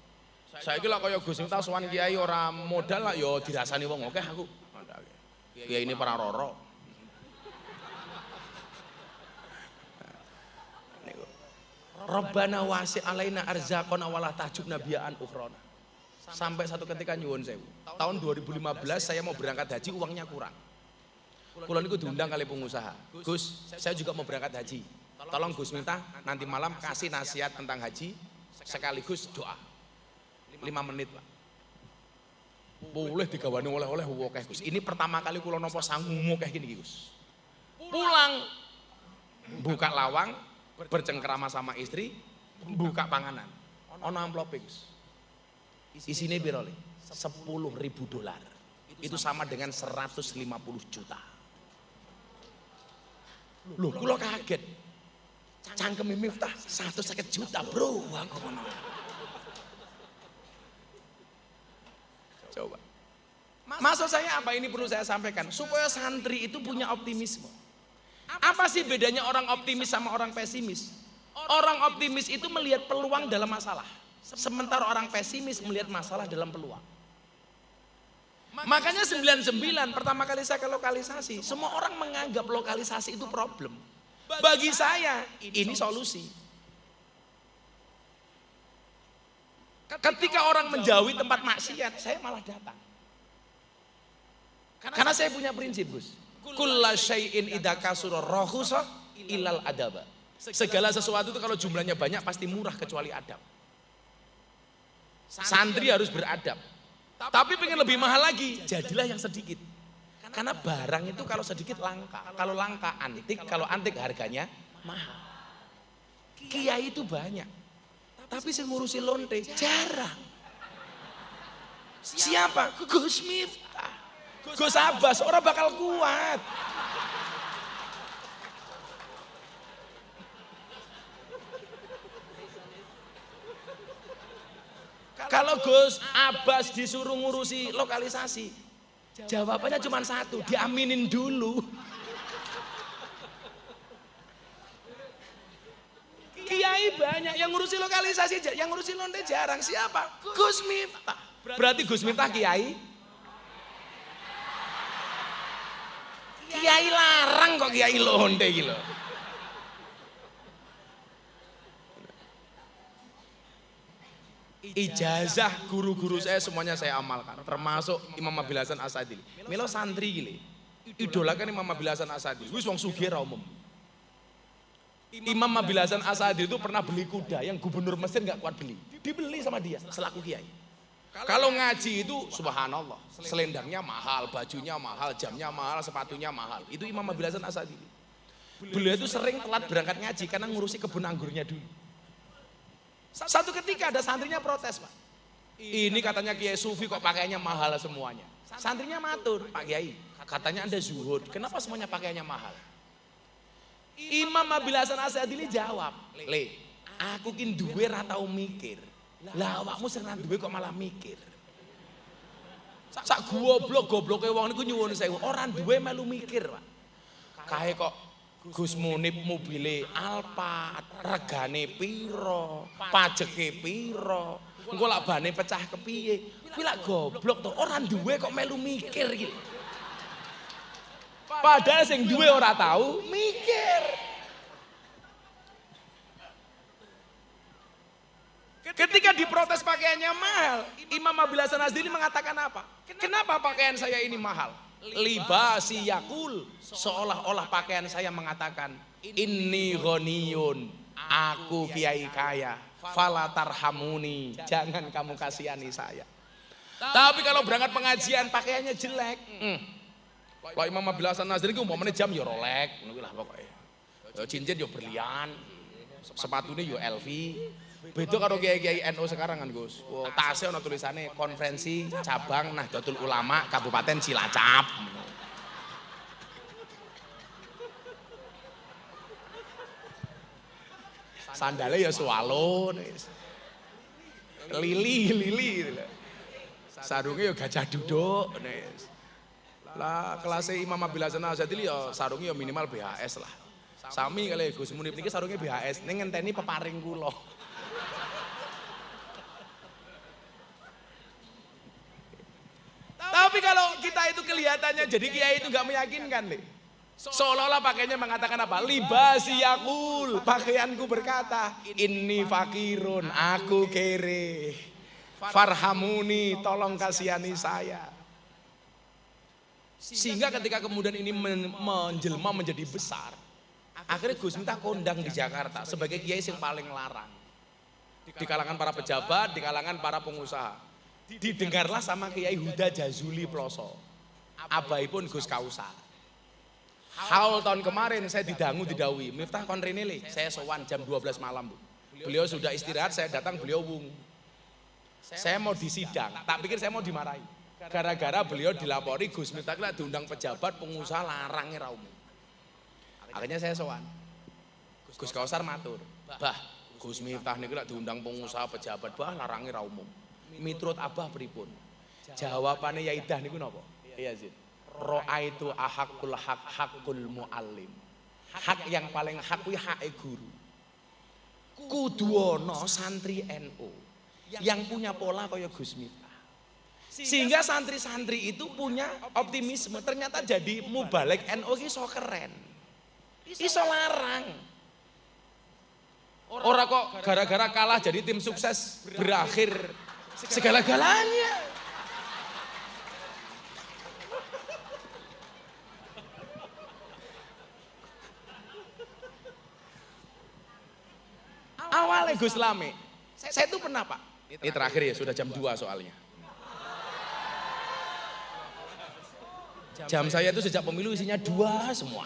Saiki lak kaya Gus minta sowan kiai ora modal lah ya dirasani wong akeh aku. Kiai ini para roro. Rabbana wasi' alaina arzaqona wala tahjubna bi'an ukhrona. Sampai satu ketika nyuwun sewu. Tahun 2015 saya mau berangkat haji, uangnya kurang. Kula niku diundang kali pengusaha. Gus, saya juga mau berangkat haji. Tolong Gus minta nanti malam kasih nasihat tentang haji sekaligus doa. 5 menit, Pak. Boleh digawani oleh-oleh akeh, Gus. Ini pertama kali kula napa sangu akeh gini, Gus. Pulang buka lawang, bercengkrama sama istri, buka panganan. Ono amplop, Gus. Isinya piro le? $10.000. Itu sama dengan 150 juta. Loh, kula kaget. Cangkeme Miftah 150 juta, Bro. Aku ngono. Coba. Maksud saya apa ini perlu saya sampaikan? Supaya santri itu punya optimisme. Apa sih bedanya orang optimis sama orang pesimis? Orang optimis itu melihat peluang dalam masalah. Sementara orang pesimis melihat masalah dalam peluang. Makanya 99 pertama kali saya ke lokalisasi, semua orang menganggap lokalisasi itu problem. Bagi saya ini solusi. Ketika orang menjauhi tempat maksiat, saya malah datang. Karena saya punya prinsip, Gus. Kulla syai'in idza kasura rahusa ilal adaba. Segala sesuatu itu kalau jumlahnya banyak pasti murah kecuali adab. Santri harus beradab. Tapi pengen lebih mahal lagi, jadilah yang sedikit. Karena barang itu kalau sedikit langka. Kalau langka antik, kalau antik harganya mahal. Kiai itu banyak. Tapi yang ngurusi lonte jarang. Siapa? Gus Miftah. Gus Abbas, orang bakal kuat. Kalau Gus Abbas disuruh ngurusi lokalisasi, Jawabannya cuma satu, diaminin dulu. Kiai banyak yang ngurusi lokalisasi, yang ngurusi lonte jarang. Siapa? Gus Miftah. Berarti Gus Miftah kiai? Kiai larang kok kiai lonte gitu. Ijazah guru-guru saya semuanya saya amalkan, termasuk Imam Abil Hasan Asadili. Milo santri gile, idolakan Imam Abil Hasan Asadili. Wis wong sugih ra umum. Imam Abil Hasan Asadili itu pernah beli kuda yang gubernur Mesir nggak kuat beli, dibeli sama dia selaku kiai. Kalau ngaji itu subhanallah, selendangnya mahal, bajunya mahal, jamnya mahal, sepatunya mahal. Itu Imam Abil Hasan Asadili. Beliau itu sering telat berangkat ngaji karena ngurusi kebun anggurnya dulu. Satu ketika ada santrinya protes, Pak. Ini katanya Kiai Sufi kok pakaiannya mahal semuanya. Santrinya matur, Pak Kiai, katanya Anda zuhud, kenapa semuanya pakaiannya mahal? Imam Abil Hasan Asadili jawab, "Le, aku kin duwe ra tau mikir. Lah awakmu sing ra duwe kok malah mikir." Sak goblok-gobloke wong niku nyuwun sewu, ora duwe melu mikir, Pak. Kae kok Gus Munib mobile Alphard, regane piro, pajeke piro, engko lak bane pecah kepiye. Kuwi lak goblok to, ora duwe kok melu mikir iki. Padahal sing duwe ora tahu mikir. Ketika diprotes pakaiannya mahal, Imam Abil Hasan Asadili mengatakan apa? Kenapa pakaian saya ini mahal? Libasi yakul, seolah-olah pakaian saya mengatakan, inni ghaniyun, aku kiai kaya, fala tarhamuni, jangan kamu kasihani saya. Tapi kalau berangkat pengajian pakaiannya jelek, kalau Imam Abil Hasan Asadili ku umpamane jam yo Rolex, ngono lah pokoke. Cincin yo berlian, sepatune yo LV. Beda karo kiai-kiai NU sekarang kan Gus. Oh, tasnya ono tulisannya konferensi cabang Nahdlatul Ulama Kabupaten Cilacap. Sandalnya ya swallow. Lili. Sarungnya ya gajah duduk. Lah kelasnya Imam Abil Hasan Asadili ya sarungnya ya minimal BHS lah. Sami kali Gus Munib niki sarungnya BHS, ning ngenteni peparing kula. Tapi kalau kita itu kelihatannya jadi kiai itu nggak meyakinkan nih. Seolah-olah pakainya mengatakan apa? Libasi yakul, pakaianku berkata, inni fakirun, aku kere. Farhamuni, tolong kasihani saya. Sehingga ketika kemudian ini menjelma menjadi besar, akhirnya Gus Miftah kondang di Jakarta sebagai kiai yang paling larang. Di kalangan para pejabat, di kalangan para pengusaha. Didengarlah sama Kiai Huda Jazuli Ploso, abaipun Gus Kausar. Haul tahun kemarin saya didangu didawi, Miftah kon rene le, saya sowan jam 12 malam Bu. Beliau sudah istirahat, saya datang beliau wungu. Saya mau disidang, tak pikir saya mau dimarahi. Gara-gara beliau dilapori Gus Miftah lah diundang pejabat pengusaha larangnya ra umum. Akhirnya saya sowan. Gus Kausar matur, "Bah, Gus Miftah niku lak diundang pengusaha pejabat bah larangnya ra umum. Miturut Abah pripun?" Jawabane Yai Dah niku napa? Iya Zin. Ra'aitu ahakul hak hakul muallim. Hak yang paling hak kuwi hake guru. Kudu ana santri NU yang punya pola kaya Gus Miftah. Sehingga santri-santri itu punya optimisme, ternyata jadi mubalek NU iki iso keren. Iso larang. Ora kok gara-gara kalah jadi tim sukses berakhir segala-galanya. Awalnya Gus Lame, saya itu pernah Pak, ini terakhir ya sudah jam 2 soalnya. Jam saya itu sejak pemilu isinya 2 semua.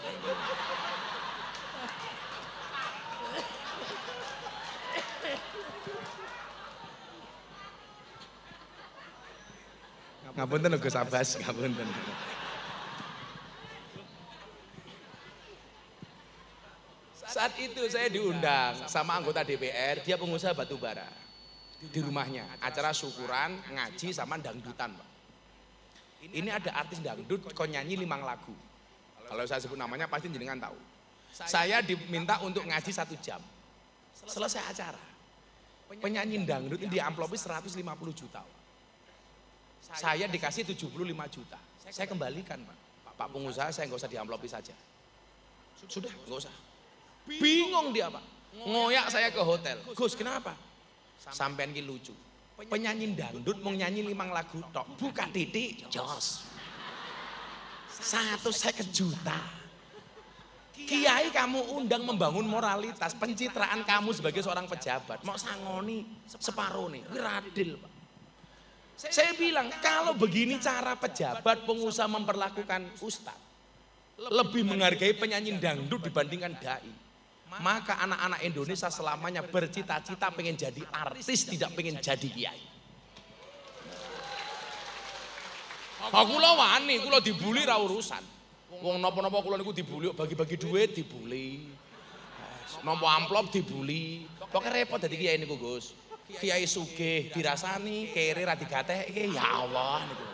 Ngapunten Gus Abbas, ngapunten. Saat itu saya diundang sama anggota DPR, dia pengusaha batu bara. Di rumahnya, acara syukuran, ngaji sama dangdutan Pak. ini ada artis dangdut kok nyanyi 5 lagu. Kalau saya sebut namanya pasti jenengan tahu. Saya diminta untuk ngaji 1 jam. Selesai acara. Penyanyi dangdut ini diamplopi 150 juta. Saya dikasih 75 juta. Saya kembalikan Pak. Pak pengusaha saya nggak usah diamplopi saja. Sudah nggak usah. Bingung dia Pak. Ngoyak saya ke hotel. Gus kenapa? Sampean ki lucu. Penyanyi dangdut mau nyanyi 5 lagu tok. Buka titik jos. 150 juta. Kiai kamu undang membangun moralitas, pencitraan kamu sebagai seorang pejabat. Mau sangoni separuh nih, wiradil Pak. Saya bilang kalau begini cara pejabat pengusaha memperlakukan ustadz, lebih menghargai penyanyi dangdut dibandingkan dai. Maka anak-anak Indonesia selamanya bercita-cita pengen jadi artis, tidak pengen jadi kiai. Aku lo wani, aku lo dibully ra urusan. Wong napa-napa kula niku dibuli, bagi-bagi duit dibuli. Napa amplop dibuli. Pokoke repot dadi kiai niku, Gus. Kiai sugih dirasani, kere ra digatekke, ya Allah niku.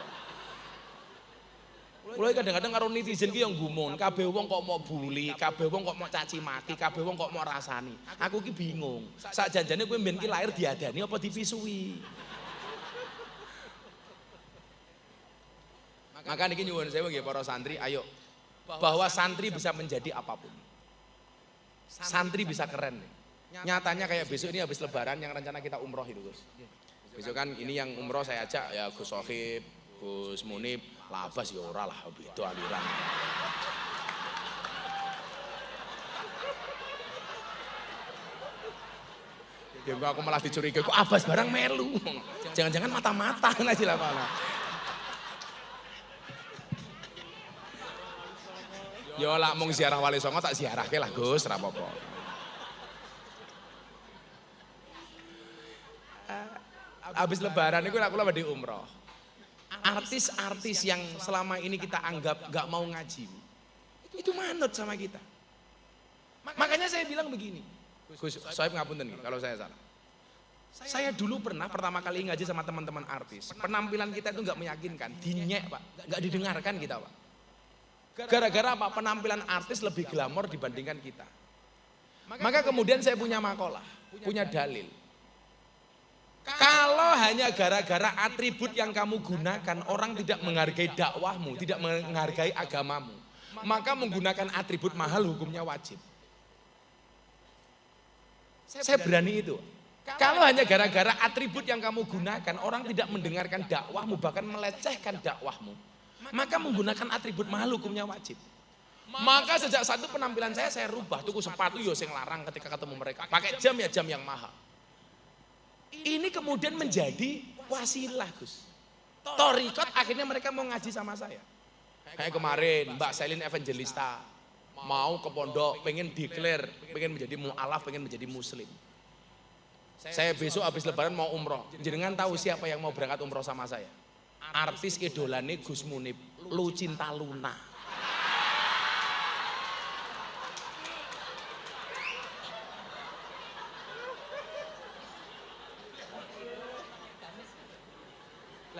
Kula kadang-kadang karo netizen ki yang gumun, kabeh wong kok mau bully, kabeh wong kok mau caci maki, kabeh wong kok mau rasani. Aku ki bingung. Sak janjane kowe mben ki lahir diadani apa dipisui. Maka niki nyuwun sewu nggih para santri, ayo bahwa santri bisa menjadi apapun. Santri bisa keren. Nyatanya kayak besok ini habis lebaran yang rencana kita umroh itu Gus. Besok kan ini yang umroh saya ajak ya Gus Sohib, Gus Munib, Labas ya ora lah itu aliran. Ya aku malah dicurigai kok Abbas barang melu. Jangan-jangan mata-mata aja lah malah. Yo lah mung ziarah Wali Songo tak ziarahke lah Gus, ora apa-apa. Habis lebaran itu kula badhe umroh. Artis-artis yang selama ini kita anggap gak mau ngaji, itu manut sama kita. Makanya saya bilang begini, Gus Sohib ngapunten nih kalau saya salah. Saya dulu pernah pertama kali ngaji sama teman-teman artis, penampilan kita itu gak meyakinkan, dinyek Pak, gak didengarkan kita Pak. Gara-gara apa? Penampilan artis lebih glamor dibandingkan kita. Maka kemudian saya punya makalah, punya dalil. Kalau hanya gara-gara atribut yang kamu gunakan, orang tidak menghargai dakwahmu, tidak menghargai agamamu, maka menggunakan atribut mahal hukumnya wajib. Saya berani itu. Kalau hanya gara-gara atribut yang kamu gunakan, orang tidak mendengarkan dakwahmu, bahkan melecehkan dakwahmu, maka menggunakan atribut mahal hukumnya wajib. Maka sejak satu penampilan saya rubah, tuku sepatu yo sing larang ketika ketemu mereka. Pakai jam ya jam yang mahal. Ini kemudian menjadi wasilah Gus. Torikot akhirnya mereka mau ngaji sama saya. Kayak kemarin Mbak Selin Evangelista mau ke pondok, pengen declare, pengen menjadi mu'alaf, pengen menjadi muslim. Saya besok habis lebaran mau umroh. Jenengan tahu siapa yang mau berangkat umroh sama saya? Artis idolane Gus Munib, Lucinta Luna.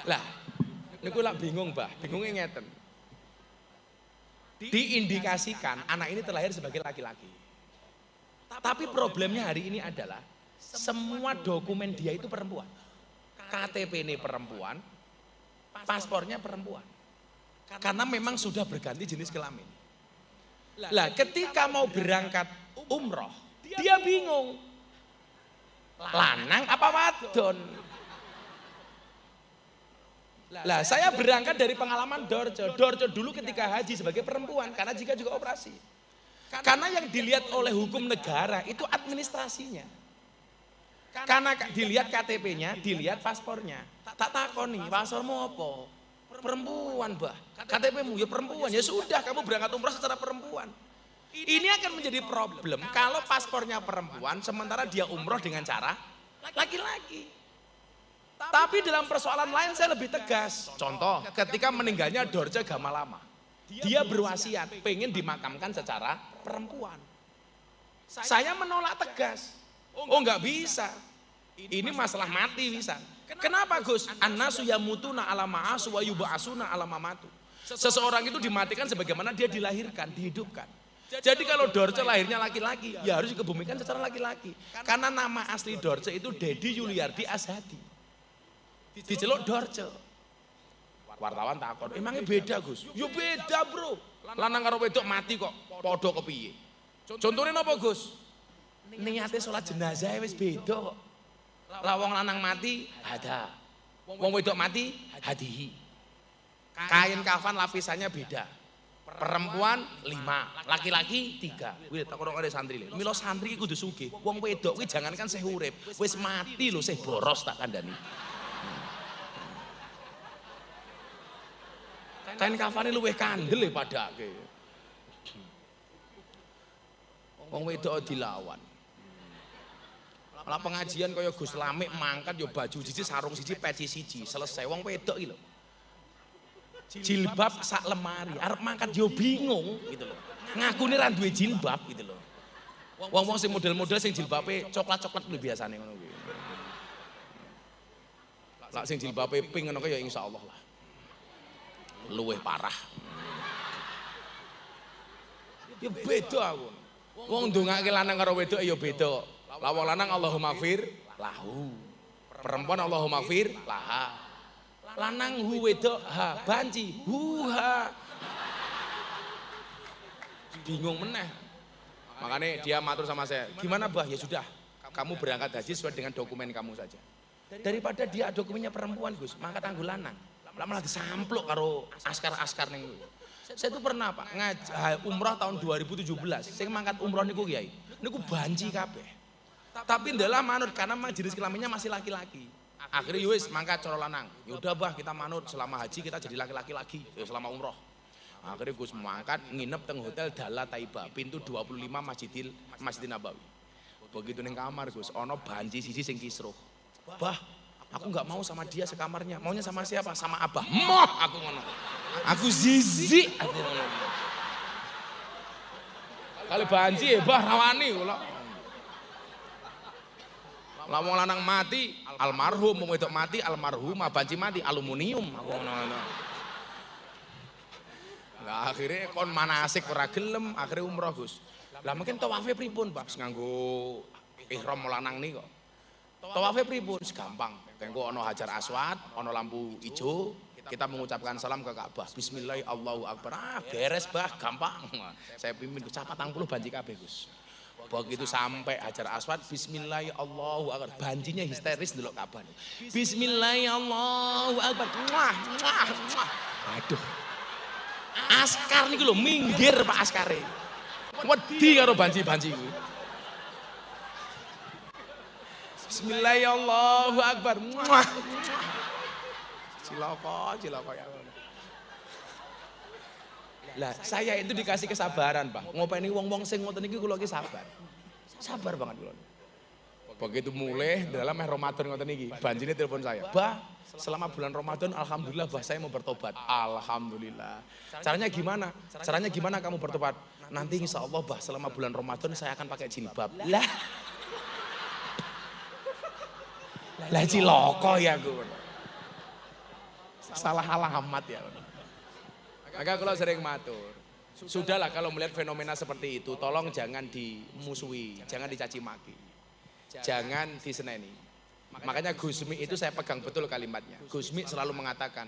Lah, niku lak bingung, Mbah. Bingungnya ngeten. Diindikasikan anak ini terlahir sebagai laki-laki. Tapi problemnya hari ini adalah semua dokumen dia itu perempuan. KTP ini perempuan, paspornya perempuan. Karena memang sudah berganti jenis kelamin. Lah, ketika mau berangkat umroh, dia bingung. Lanang apa wadon? Lah saya berangkat dari pengalaman Dorce. Dorce dulu ketika haji sebagai perempuan, karena jika juga operasi. Karena yang dilihat oleh hukum negara itu administrasinya. Karena dilihat KTP-nya, dilihat paspornya. Tak takoni, paspormu apa? Perempuan, Mbah. KTP-mu ya perempuan. Ya sudah, kamu berangkat umrah secara perempuan. Ini akan menjadi problem kalau paspornya perempuan, sementara dia umroh dengan cara laki-laki. Tapi dalam persoalan lain saya lebih tegas. Contoh, ketika meninggalnya Dorce Gamalama, dia berwasiat pengen dimakamkan secara perempuan. Saya menolak tegas. Oh nggak bisa. Ini masalah mati bisa. Kenapa Gus? Annasu yamutuna ala ma'asu wa yub'asuna ala mamatu. Seseorang itu dimatikan sebagaimana dia dilahirkan, dihidupkan. Jadi kalau Dorce lahirnya laki-laki, ya harus dikebumikan secara laki-laki. Karena nama asli Dorce itu Dedi Yuliardi Ashadi. Diceluk Dorce. Wartawan takon, emangnya beda Gus? Ya beda bro. Lanang karo wedok mati kok, podo kepiye? Contohnya apa Gus? Niatnya sholat jenazah wis beda kok. Lah wong lanang mati ada, wong wedok mati hadihi. Kain kafan lapisannya beda. Perempuan 5, laki-laki 3. Wih tak orang ada santri lho. Milo santri kudu sugih. Wong wedok kuwi jangankan sih urip, wis mati lho sih boros tak kandhani. Kain kafane luwih kandel padake. Wong wedok dilawan. Lah pengajian kaya Gus Lamik mangkat yo baju siji sarung siji peci siji selesai wong wedok iki lho. Jilbab sak lemari arep mangkat yo bingung gitu lho. Ngakune ra duwe jilbab gitu lho. Wong-wong sing model-model sing jilbabe coklat-coklat kuwi biasane ngono kuwi. Lah sing jilbabe pink ngono ya insyaallah lah. Luwih parah. Ya beda aku. Wong ndongake lanang karo wedok ya beda. Lah wong lanang Allahumma fir lahu. Perempuan Allahumma fir laha. Lanang hu wedok ha, banci hu ha. Bingung meneh. Makanya dia matur sama saya, gimana Bah? Ya sudah, kamu berangkat haji sesuai dengan dokumen kamu saja. Daripada dia dokumennya perempuan Gus, mangkat anggo lanang. Lah malah disampluk karo askar-askar ning. Saya itu pernah Pak umrah tahun 2017. Sing mangkat umroh niku Kiai. Niku banci kabeh. Tapi ndalah manut karena majelis kelaminnya masih laki-laki. Akhirnya wis mangkat cara lanang. Ya udah Bah, kita manut selama haji kita jadi laki-laki lagi, ya selama umroh. Akhirnya Gus mangkat nginep teng hotel Dala Taiba, pintu 25 Masjidil Nabawi. Begitu ning kamar Gus, ono banci siji sing kisruh. Bah, aku nggak mau sama dia sekamarnya. Maunya sama siapa? Sama Abah. Moh, aku ngono. Aku zizi, aku ngono. Kali banci ya Bah rawani kula. Lah wong lanang mati almarhum, wong wedok mati almarhumah, banci mati aluminium. Aku ngono. Lah akhirnya kon manasik ora gelem, akhirnya umroh Gus. Lah mungkin tawafe pripun, Pak? Nganggo ihram lanang nih kok. Tawafe pripun? Gampang. Tengko ono Hajar Aswad, ono lampu hijau, kita mengucapkan salam ke Ka'bah. Bismillah Allahu Akbar. Ah, beres Bah, gampang. Saya pimpin Gus 40 banci kabeh Gus. Begitu sampai Hajar Aswad, Bismillah Allahu Akbar. Bancinya histeris delok Ka'bah. Bismillah Allahu Akbar. Muah, muah, muah. Aduh. Askar niku lho minggir Pak askare. Wedi karo banci-banci kuwi. Bismillahirrahmanirrahim Allahu Akbar. Muah. Cilaka ya. Lah, saya itu dikasih kesabaran, Pak. Ngopeni wong-wong sing ngoten iki kula iki sabar. Sabar banget kula. Begitu mulai dalam Ramadan ngoten iki, banjine telepon saya. Bah, selama bulan Ramadan alhamdulillah Bah saya mau bertobat. Alhamdulillah. Caranya gimana? Caranya gimana kamu bertobat? Nanti insya Allah Bah selama bulan Ramadan saya akan pakai jilbab. Lah ciloko ya gue. Salah alamat ya. Maka kalau sering matur, sudahlah kalau melihat fenomena seperti itu, tolong jangan dimusuhi, jangan dicaci maki, jangan diseneni. Makanya Gusmi itu saya pegang betul kalimatnya. Gusmi selalu mengatakan,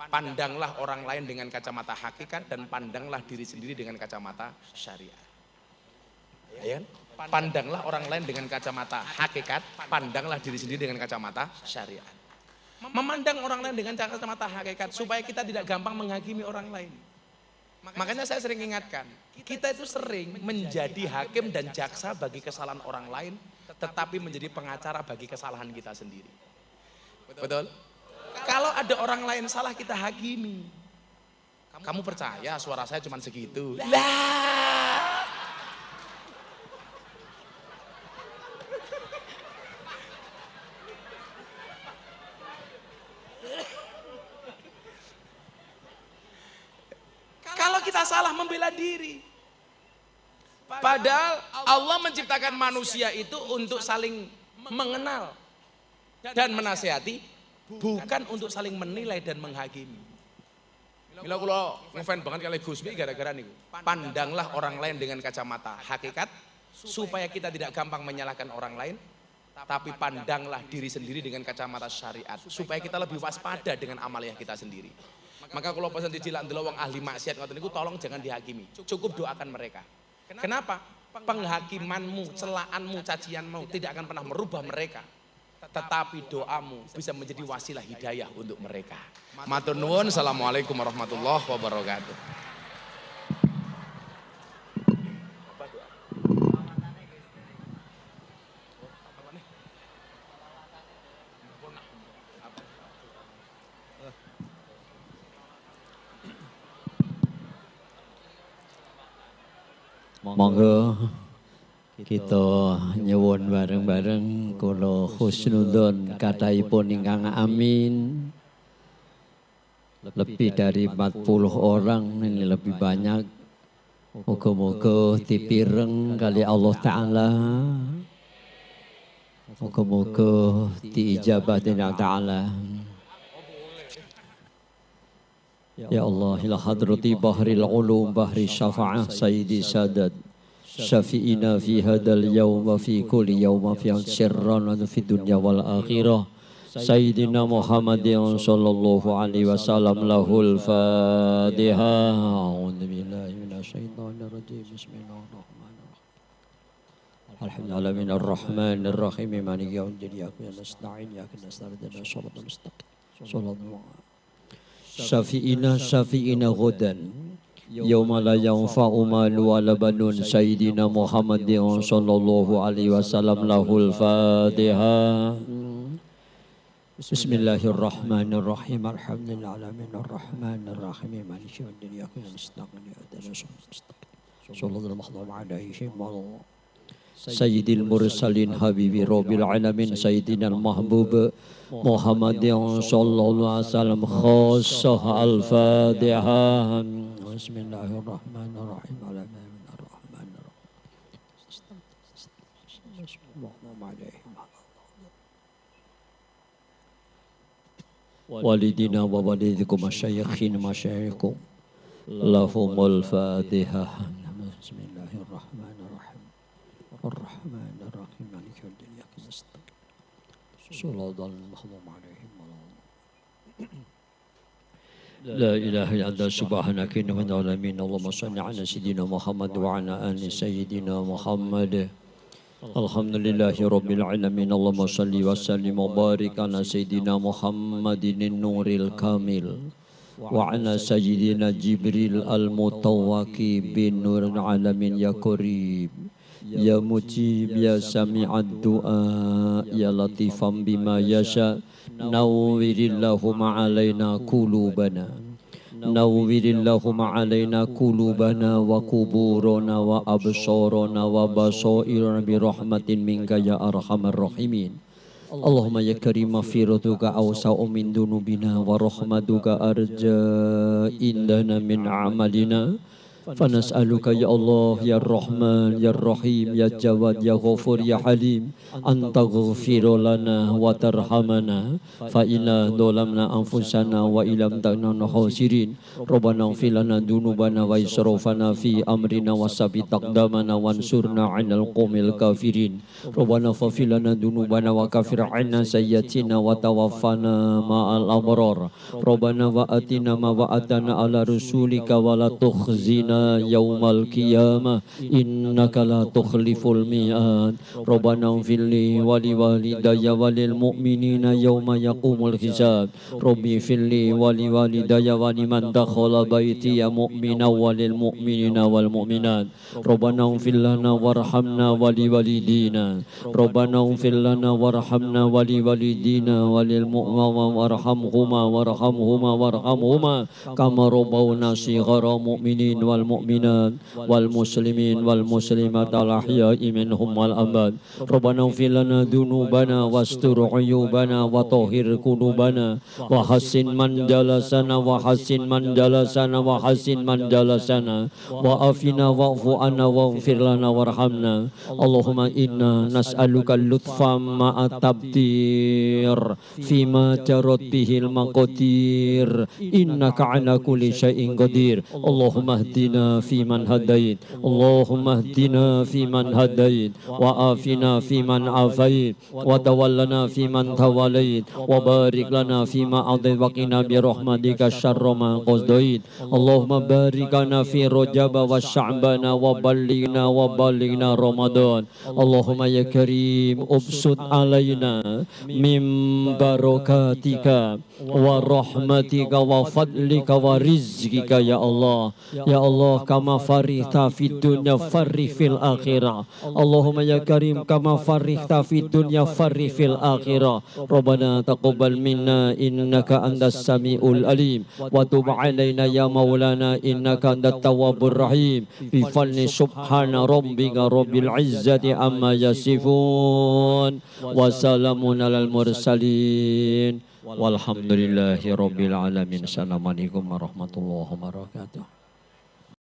pandanglah orang lain dengan kacamata hakikat dan pandanglah diri sendiri dengan kacamata syariat. Ya kan? Pandanglah orang lain dengan kacamata hakikat, pandanglah diri sendiri dengan kacamata syariat. Memandang orang lain dengan kacamata hakikat supaya kita tidak gampang menghakimi orang lain. Makanya saya sering ingatkan, kita itu sering menjadi hakim dan jaksa bagi kesalahan orang lain, tetapi menjadi pengacara bagi kesalahan kita sendiri. Betul? Kalau ada orang lain salah kita hakimi. Kamu percaya suara saya cuma segitu? Lah. Kalau kita salah membela diri. Padahal Allah menciptakan manusia itu untuk saling mengenal dan menasihati bukan untuk saling menilai dan menghakimi. Mila kula ngefan banget kali Gus Mi gara-gara niku. Pandanglah orang lain dengan kacamata hakikat supaya kita tidak gampang menyalahkan orang lain, tapi pandanglah diri sendiri dengan kacamata syariat supaya kita lebih waspada dengan amaliyah kita sendiri. Maka kalau pesan dicilak ndelok wong ahli maksiat ngoten niku tolong jangan dihakimi. Cukup doakan mereka. Kenapa? Penghakimanmu, celaanmu, cacianmu tidak akan pernah merubah mereka. Tetapi doamu bisa menjadi wasilah hidayah untuk mereka. Matur nuwun. Assalamualaikum warahmatullahi wabarakatuh. Monggo kita nyuwun bareng-bareng kula husnudzon kathahipun ingkang amin. Lebih dari 40 orang, ini lebih banyak. Moga-moga dipireng kali Allah Ta'ala. Moga-moga diijabah Allah Ta'ala. Ya Allah, ila hadrati bahril ulum, bahri syafa'ah, sayyidi sadat. Syafi'ina fi hadal yawm wa fi kulli yawm fi sirran wa fi dunya wal akhirah. Sayyidina Muhammadin sallallahu alaihi wasallam lahul Fatihah. A'udzu billahi minasyaitonir rajim. Bismillahirrahmanirrahim. Alhamdulillahi arrahmanir rahim. Maliki yaumiddin. Iyyaka nasta'in wa iyyaka nasta'in. Shiratal mustaqim. Sallallahu Syafi'ina ghudan Yawma la yanfa'u malu wala banun. Sayyidina Muhammadin sallallahu alaihi wasallam lahul Fatihah. Bismillahirrahmanirrahim. Alhamdulillahi alamin arrahmanir rahim. Maliki yaumiddin. Iyyaka nasta'in wa iyyaka nasta'in. Sallallahu alaihi wasallam. Sayyidil mursalin habibi rabbil alamin. Sayyidina al-mahbub Muhammadin sallallahu alaihi wasallam. Khassah al-Fatihah. Bismillahirrahmanirrahim. Walidina wa walidikum masyayikhin masyayikkum lahumul Fatihah. Bismillahirrahmanirrahim. Ar-Rahmanir-Rahim. Maliki yaumiddin. Iyyaka nasta'in. Shiratal maghdubi 'alaihim waladdallin. La ilaha illa anta subhanaka inni kuntu minadh dhalimin. Allahumma shalli ala sayyidina Muhammad wa ala ali sayyidina Muhammad. Alhamdulillahi rabbil alamin. Allahumma shalli wa sallim wa barik ala sayyidina Muhammadin nuril kamil wa ala sayyidina Jibril al-mutawwaqi bin nuril alamin. Ya Qarib, ya Mujib, ya Sami'ad du'a, ya Latifan bima yasha. Nawwirillahumma alaina qulubana, nawwirillahumma alaina qulubana wa kuburana wa absarana wa basairana bi rahmatin minka ya arhamar rahimin. Allahumma ya karim maghfiratuka awsa'u min dunubina wa rahmatuka arja indana min amalina. Fanas'aluka ya Allah ya Rahman ya Rahim ya Jawad ya Ghafur ya Halim anta ghafir lana wa tarhamana fa inna dolamna anfusana wa ilam ta'nana khasirin. Rabbana ighfir lana dunubana wa israfana fi amrina wa sabit taqdamana wansurna 'alal qaumil kafirin. Rabbana ighfir lana dunubana wa kafir 'anna sayyi'atina wa tawaffana ma'al abrar. Rabbana wa atina ma wa'atana ala rusulika wa la tukhzina yaumal qiyamah innaka la tukhliful mi'ad. Rabbana ighfirli wa li walidayya wa lil mu'minina yauma yaqumul hisab. Rabbi ighfirli wa li walidayya wa liman dakhala baitiya mu'mina wa lil mu'minina wal mu'minat. Rabbana ighfir lana warhamna wa li walidina. Rabbana ighfir lana warhamna wa li walidina wa lil mu'minina warhamhuma kama rabbawna shighara mu'minin wal والمؤمنات والمسلمين والمسلمات الأحياء منهم والأموات ربنا اغفر لنا ذنوبنا واستر عيوبنا وطهر قلوبنا وحسن من جلسنا وحسن من جلسنا وحسن من جلسنا وعافنا واعف عنا واغفر لنا وارحمنا اللهم إنا نسألك اللطف مع التبتير فيما جرت به المقادير إنك على كل شيء قدير اللهم اهدنا فيمن هديت اللهم اهدنا فيمن هديت وعافنا فيمن عافيت وتولنا فيمن توليت وبارك لنا فيما أعطيت وقنا برحمتك شر ما قضيت اللهم بارك لنا في رجب وشعبنا وبلغنا رمضان اللهم يا كريم ابسط علينا من بركاتك ورحمتك وفضلك ورزقك يا الله يا الله كما فرحت في الدنيا فرح في الآخرة اللهم يا كريم كما فرحت في الدنيا فرح في الآخرة ربنا تقبل منا إنك أنت السميع العليم وتب علينا يا مولانا إنك أنت التواب الرحيم بفضل سبحان ربك رب العزة عما يصفون وسلام على المرسلين والحمد لله رب العالمين. Assalamualaikum warahmatullahi wabarakatuh.